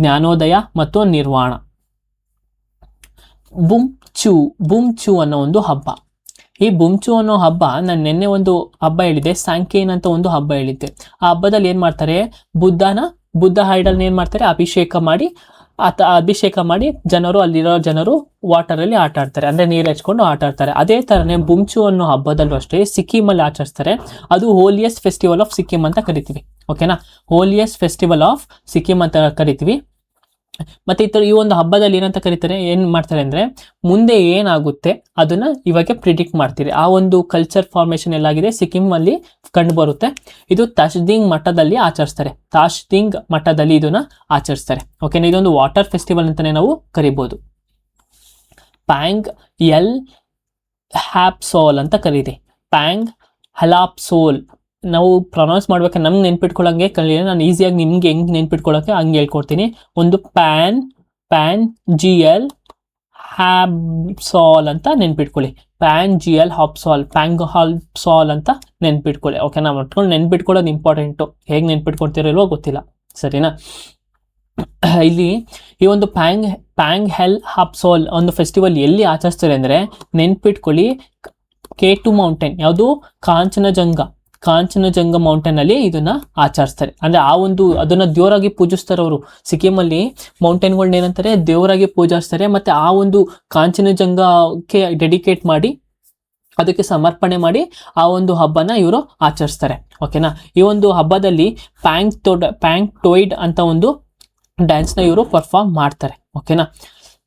ಜ್ಞಾನೋದಯ ಮತ್ತು ನಿರ್ವಾಣ. ಬುಮ್ಚು ಅನ್ನೋ ಒಂದು ಹಬ್ಬ. ಈ ಬುಮ್ಚು ಅನ್ನೋ ಹಬ್ಬ ನಾನು ನಿನ್ನೆ ಒಂದು ಹಬ್ಬ ಹೇಳಿದ್ದೆ, ಸ್ಯಾಂಕೇನ್ ಅಂತ ಒಂದು ಹಬ್ಬ ಹೇಳಿದ್ದೆ. ಆ ಹಬ್ಬದಲ್ಲಿ ಏನ್ ಮಾಡ್ತಾರೆ, ಬುದ್ಧ ಐಡಲ್ ಏನ್ ಮಾಡ್ತಾರೆ, ಅಭಿಷೇಕ ಮಾಡಿ ಜನರು, ಅಲ್ಲಿರೋ ಜನರು ವಾಟರ್ ಅಲ್ಲಿ ಆಟ ಆಡ್ತಾರೆ, ಅಂದ್ರೆ ನೀರು ಹಚ್ಕೊಂಡು ಆಟ ಆಡ್ತಾರೆ. ಅದೇ ತರನೇ ಬುಮ್ಚು ಅನ್ನೋ ಹಬ್ಬದಲ್ಲೂ ಅಷ್ಟೇ ಸಿಕ್ಕಿಂ ಅಲ್ಲಿ ಆಚರಿಸ್ತಾರೆ. ಅದು ಹೋಲಿಯೆಸ್ಟ್ ಫೆಸ್ಟಿವಲ್ ಆಫ್ ಸಿಕ್ಕಿಂ ಅಂತ ಕರಿತೀವಿ. ಓಕೆನಾ, ಹೋಲಿಯೆಸ್ಟ್ ಫೆಸ್ಟಿವಲ್ ಆಫ್ ಸಿಕ್ಕಿಂ ಅಂತ ಕರಿತೀವಿ. ಮತ್ತೆ ಈ ಒಂದು ಹಬ್ಬದಲ್ಲಿ ಏನಂತ ಕರೀತಾರೆ, ಏನ್ ಮಾಡ್ತಾರೆ ಅಂದ್ರೆ ಮುಂದೆ ಏನಾಗುತ್ತೆ ಅದನ್ನ ಇವಾಗ ಪ್ರಿಡಿಕ್ಟ್ ಮಾಡ್ತೀರಿ. ಆ ಒಂದು ಕಲ್ಚರ್ ಫಾರ್ಮೇಶನ್ ಎಲ್ಲಾಗಿದೆ ಸಿಕ್ಕಿಂ ಅಲ್ಲಿ ಕಂಡು ಬರುತ್ತೆ. ಇದು ತಾಷ್ದಿಂಗ್ ಮಠದಲ್ಲಿ ಆಚರಿಸ್ತಾರೆ. ತಾಷ್ದಿಂಗ್ ಮಠದಲ್ಲಿ ಇದನ್ನ ಆಚರಿಸ್ತಾರೆ. ಓಕೆನಾ, ಇದೊಂದು ವಾಟರ್ ಫೆಸ್ಟಿವಲ್ ಅಂತಾನೆ ನಾವು ಕರಿಬಹುದು. ಪ್ಯಾಂಗ್ ಎಲ್ ಹ್ಯಾಪ್ಸೋಲ್ ಅಂತ ಕರೀತಿ. ಪ್ಯಾಂಗ್ ಹಲಾಪ್ಸೋಲ್ ನಾವು ಪ್ರೊನೌನ್ಸ್ ಮಾಡ್ಬೇಕಾದ್ರೆ ನಮ್ಗೆ ನೆನ್ಪಿಟ್ಕೊಳ್ಳಂಗೆ ಕಲಿಯ, ನಾನು ಈಸಿಯಾಗಿ ನಿಮ್ಗೆ ಹೆಂಗ್ ನೆನ್ಪಿಟ್ಕೊಳ್ಳೋಕೆ ಹಂಗೆ ಹೇಳ್ಕೊಡ್ತೀನಿ. ಒಂದು ಪ್ಯಾನ್ GL ಹ್ಯಾಪ್ಸಾಲ್ ಅಂತ ನೆನ್ಪಿಟ್ಕೊಳ್ಳಿ. ಪ್ಯಾನ್ GL ಹಾಪ್ಸಾಲ್, ಪ್ಯಾಂಗ್ ಹಾಪ್ಸಾಲ್ ಅಂತ ನೆನ್ಪಿಟ್ಕೊಳ್ಳಿ. ಓಕೆ, ನಾವು ಒಟ್ಕೊಂಡು ನೆನ್ಪಿಟ್ಕೊಳ್ಳೋದು ಇಂಪಾರ್ಟೆಂಟು. ಹೇಗೆ ನೆನ್ಪಿಟ್ಕೊಡ್ತಿರಲ್ವೋ ಗೊತ್ತಿಲ್ಲ, ಸರಿನಾ. ಇಲ್ಲಿ ಈ ಒಂದು ಪ್ಯಾಂಗ್ ಹೆಲ್ ಹಾಪ್ಸಾಲ್ ಒಂದು ಫೆಸ್ಟಿವಲ್ ಎಲ್ಲಿ ಆಚರಿಸ್ತಾರೆ ಅಂದ್ರೆ, ನೆನ್ಪಿಟ್ಕೊಳ್ಳಿ, K2 ಮೌಂಟೇನ್, ಯಾವುದು, ಕಾಂಚನಜಂಗ ಮೌಂಟೇನ್ ಅಲ್ಲಿ ಇದನ್ನ ಆಚರಿಸ್ತಾರೆ. ಅಂದ್ರೆ ಅದನ್ನ ದೇವರಾಗಿ ಪೂಜಿಸ್ತಾರೆ ಅವರು. ಸಿಕ್ಕಿಂ ಅಲ್ಲಿ ಮೌಂಟೇನ್ಗಳನ್ನ ಏನಂತಾರೆ, ದೇವರಾಗಿ ಪೂಜಿಸ್ತಾರೆ. ಮತ್ತೆ ಆ ಒಂದು ಕಾಂಚನಜಂಗಕ್ಕೆ ಡೆಡಿಕೇಟ್ ಮಾಡಿ, ಅದಕ್ಕೆ ಸಮರ್ಪಣೆ ಮಾಡಿ ಆ ಒಂದು ಹಬ್ಬನ ಇವರು ಆಚರಿಸ್ತಾರೆ. ಓಕೆನಾ, ಈ ಒಂದು ಹಬ್ಬದಲ್ಲಿ ಪ್ಯಾಂಗ್ ಟೋಯ್ಡ್ ಅಂತ ಒಂದು ಡ್ಯಾನ್ಸ್ ನ ಇವರು ಪರ್ಫಾರ್ಮ್ ಮಾಡ್ತಾರೆ. ಓಕೆನಾ,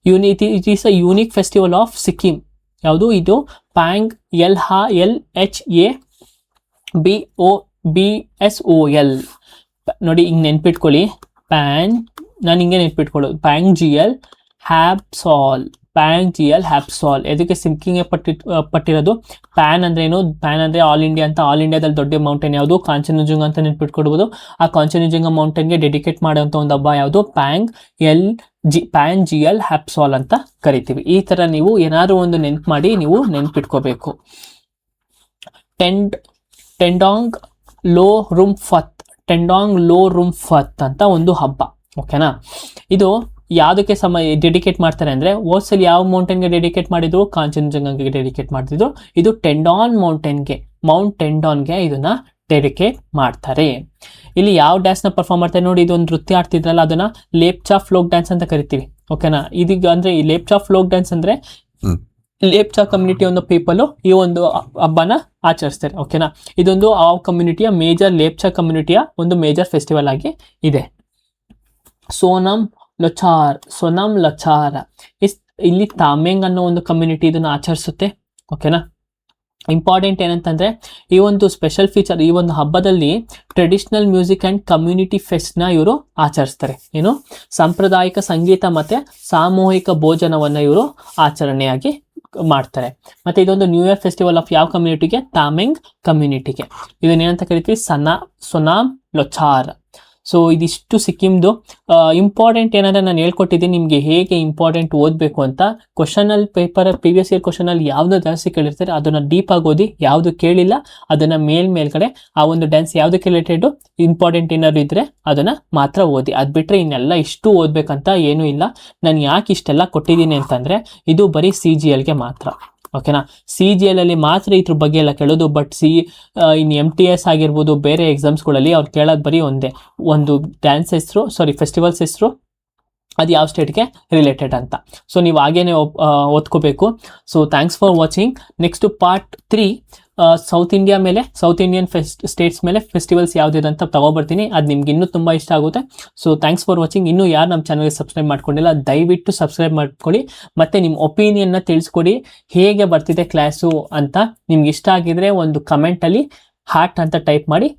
it is a unique festival of Sikkim. ಯಾವುದು ಇದು, ಪ್ಯಾಂಗ್ LHABSOL. ನೋಡಿ, ಹಿಂಗೆ ನೆನ್ಪಿಟ್ಕೊಳ್ಳಿ. ನಾನು ಹಿಂಗೆ ನೆನ್ಪಿಟ್ಕೊಳ್ಳೋದು, ಪ್ಯಾಂಗ್ GL ಹ್ಯಾಪ್ಸಾಲ್. ಇದಕ್ಕೆ ಸಿಕ್ಕಿಂಗ್ ಪಟ್ಟಿರೋದು. ಪ್ಯಾನ್ ಅಂದ್ರೆ ಏನು, ಪ್ಯಾನ್ ಅಂದ್ರೆ ಆಲ್ ಇಂಡಿಯಾ ಅಂತ. ಆಲ್ ಇಂಡಿಯಾದಲ್ಲಿ ದೊಡ್ಡ ಮೌಂಟೇನ್ ಯಾವುದು, ಕಾಂಚನಜುಂಗ ಅಂತ ನೆನ್ಪಿಟ್ಕೊಡ್ಬೋದು. ಆ ಕಾಂಚನಜುಂಗ ಮೌಂಟೇನ್ಗೆ ಡೆಡಿಕೇಟ್ ಮಾಡುವಂಥ ಒಂದು ಹಬ್ಬ ಯಾವುದು, ಪ್ಯಾನ್ GL ಹ್ಯಾಪ್ಸಾಲ್ ಅಂತ ಕರಿತೀವಿ. ಈ ತರ ನೀವು ಏನಾದ್ರು ಒಂದು ನೆನ್ಪು ಮಾಡಿ ನೀವು ನೆನ್ಪಿಟ್ಕೋಬೇಕು. ಟೆಂಡಾಂಗ್ ಲೋ ರೂಮ್ ಫತ್ ಅಂತ ಒಂದು ಹಬ್ಬ. ಓಕೆನಾ, ಇದು ಯಾವುದಕ್ಕೆ ಡೆಡಿಕೇಟ್ ಮಾಡ್ತಾರೆ ಅಂದ್ರೆ, ಓದ್ಸಲಿ ಯಾವ ಮೌಂಟೇನ್ಗೆ ಡೆಡಿಕೇಟ್ ಮಾಡಿದ್ರು, ಕಾಂಚನಜಂಗಗೆ ಡೆಡಿಕೇಟ್ ಮಾಡ್ತಿದ್ರು. ಇದು ಮೌಂಟ್ ಟೆಂಡಾನ್ಗೆ ಇದನ್ನ ಡೆಡಿಕೇಟ್ ಮಾಡ್ತಾರೆ. ಇಲ್ಲಿ ಯಾವ ಡ್ಯಾನ್ಸ್ ನ ಪರ್ಫಾರ್ಮ್ ಮಾಡ್ತಾರೆ ನೋಡಿ, ಇದೊಂದು ನೃತ್ಯ ಆಡ್ತಿದ್ರಲ್ಲ, ಅದನ್ನ ಲೇಪ್ಚಾ ಫ್ಲೋಕ್ ಡ್ಯಾನ್ಸ್ ಅಂತ ಕರಿತೀವಿ. ಓಕೆನಾ, ಇದೀಗ ಅಂದ್ರೆ ಈ ಲೇಪ್ಚಾ ಫ್ಲೋಕ್ ಡ್ಯಾನ್ಸ್ ಅಂದ್ರೆ ಲೇಪ್ಚಾ ಕಮ್ಯುನಿಟಿ ಒಂದು ಪೀಪಲ್ ಈ ಒಂದು ಹಬ್ಬನ ಆಚರಿಸ್ತಾರೆ. ಓಕೆನಾ, ಇದೊಂದು ಆ ಕಮ್ಯುನಿಟಿಯ ಲೇಪ್ಚಾ ಕಮ್ಯುನಿಟಿಯ ಒಂದು ಮೇಜರ್ ಫೆಸ್ಟಿವಲ್ ಆಗಿ ಇದೆ. ಸೋನಮ್ ಲಚಾರ್ ಇಲ್ಲಿ ತಾಮೆಂಗ್ ಅನ್ನೋ ಒಂದು ಕಮ್ಯುನಿಟಿ ಇದನ್ನ ಆಚರಿಸುತ್ತೆ. ಓಕೆನಾ, ಇಂಪಾರ್ಟೆಂಟ್ ಏನಂತಂದ್ರೆ, ಈ ಒಂದು ಸ್ಪೆಷಲ್ ಫೀಚರ್, ಈ ಒಂದು ಹಬ್ಬದಲ್ಲಿ traditional music and community fest ನ ಇವರು ಆಚರಿಸ್ತಾರೆ. ಏನು, ಸಾಂಪ್ರದಾಯಿಕ ಸಂಗೀತ ಮತ್ತೆ ಸಾಮೂಹಿಕ ಭೋಜನವನ್ನ ಇವರು ಆಚರಣೆಯಾಗಿ ಮಾಡ್ತಾರೆ. ಮತ್ತೆ ಇದೊಂದು ನ್ಯೂ ಇಯರ್ ಫೆಸ್ಟಿವಲ್ ಆಫ್ ಯಾವ ಕಮ್ಯುನಿಟಿಗೆ, ತಾಮೆಂಗ್ ಕಮ್ಯುನಿಟಿಗೆ. ಇದನ್ನೇನಂತ ಕರಿತೀವಿ, ಸೊನಾಮ್ ಲೊಚಾರ್. ಸೊ ಇದಿಷ್ಟು ಸಿಕ್ಕಿಂದು ಇಂಪಾರ್ಟೆಂಟ್. ಏನಂದ್ರೆ ನಾನು ಹೇಳ್ಕೊಟ್ಟಿದ್ದೀನಿ ನಿಮಗೆ ಹೇಗೆ ಇಂಪಾರ್ಟೆಂಟ್ ಓದಬೇಕು ಅಂತ. ಪ್ರೀವಿಯಸ್ ಇಯರ್ ಕ್ವಶನ್ ಅಲ್ಲಿ ಯಾವ್ದು ಜಾಸ್ತಿ ಕೇಳಿರ್ತಾರೆ ಅದನ್ನ ಡೀಪ್ ಆಗಿ ಓದಿ, ಯಾವ್ದು ಕೇಳಿಲ್ಲ ಅದನ್ನ ಮೇಲ್ಗಡೆ ಆ ಒಂದು ಡ್ಯಾನ್ಸ್ ಯಾವ್ದಕ್ಕೆ ರಿಲೇಟೆಡ್ ಇಂಪಾರ್ಟೆಂಟ್ ಏನಾದ್ರು ಇದ್ರೆ ಅದನ್ನ ಮಾತ್ರ ಓದಿ. ಅದ್ ಬಿಟ್ರೆ ಇನ್ನೆಲ್ಲ ಇಷ್ಟು ಓದ್ಬೇಕಂತ ಏನೂ ಇಲ್ಲ. ನಾನು ಯಾಕೆ ಇಷ್ಟೆಲ್ಲ ಕೊಟ್ಟಿದ್ದೀನಿ ಅಂತಂದ್ರೆ, ಇದು ಬರೀ CGLಗೆ ಮಾತ್ರ. ಓಕೆನಾ, CGL ಅಲ್ಲಿ ಮಾತ್ರ ಇದ್ರ ಬಗ್ಗೆ ಎಲ್ಲ ಕೇಳೋದು. ಬಟ್ ಇನ್ನು MTS ಆಗಿರ್ಬೋದು, ಬೇರೆ ಎಕ್ಸಾಮ್ಸ್ಗಳಲ್ಲಿ ಅವ್ರು ಕೇಳೋದು ಬರೀ ಒಂದು ಡ್ಯಾನ್ಸ್ ಹೆಸರು, ಫೆಸ್ಟಿವಲ್ಸ್ ಹೆಸರು, ಅದು ಯಾವ ಸ್ಟೇಟ್ಗೆ ರಿಲೇಟೆಡ್ ಅಂತ. ಸೊ ನೀವು ಹಾಗೇನೆ ಓದ್ಕೋಬೇಕು. So thanks for watching. Next part 3 south India ಮೇಲೆ, ಸೌತ್ ಇಂಡಿಯನ್ ಸ್ಟೇಟ್ಸ್ ಮೇಲೆ ಫೆಸ್ಟಿವಲ್ಸ್ ಯಾವ್ದಿದೆ ಅಂತ ತಗೊಬರ್ತೀನಿ. ಅದು ನಿಮ್ಗೆ ಇನ್ನೂ ತುಂಬ ಇಷ್ಟ ಆಗುತ್ತೆ. So thanks for watching. ಇನ್ನೂ ಯಾರು ನಮ್ಮ ಚಾನಲ್ಗೆ ಸಬ್ಸ್ಕ್ರೈಬ್ ಮಾಡ್ಕೊಂಡಿಲ್ಲ ದಯವಿಟ್ಟು ಸಬ್ಸ್ಕ್ರೈಬ್ ಮಾಡ್ಕೊಳ್ಳಿ. ಮತ್ತು ನಿಮ್ಮ ಒಪಿನಿಯನ್ನ ತಿಳಿಸ್ಕೊಡಿ, ಹೇಗೆ ಬರ್ತಿದೆ ಕ್ಲಾಸು ಅಂತ. ನಿಮ್ಗೆ ಇಷ್ಟ ಆಗಿದ್ರೆ ಒಂದು ಕಮೆಂಟಲ್ಲಿ ಹಾರ್ಟ್ ಅಂತ ಟೈಪ್ ಮಾಡಿ.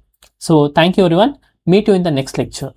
So thank you everyone. Meet you in the next lecture.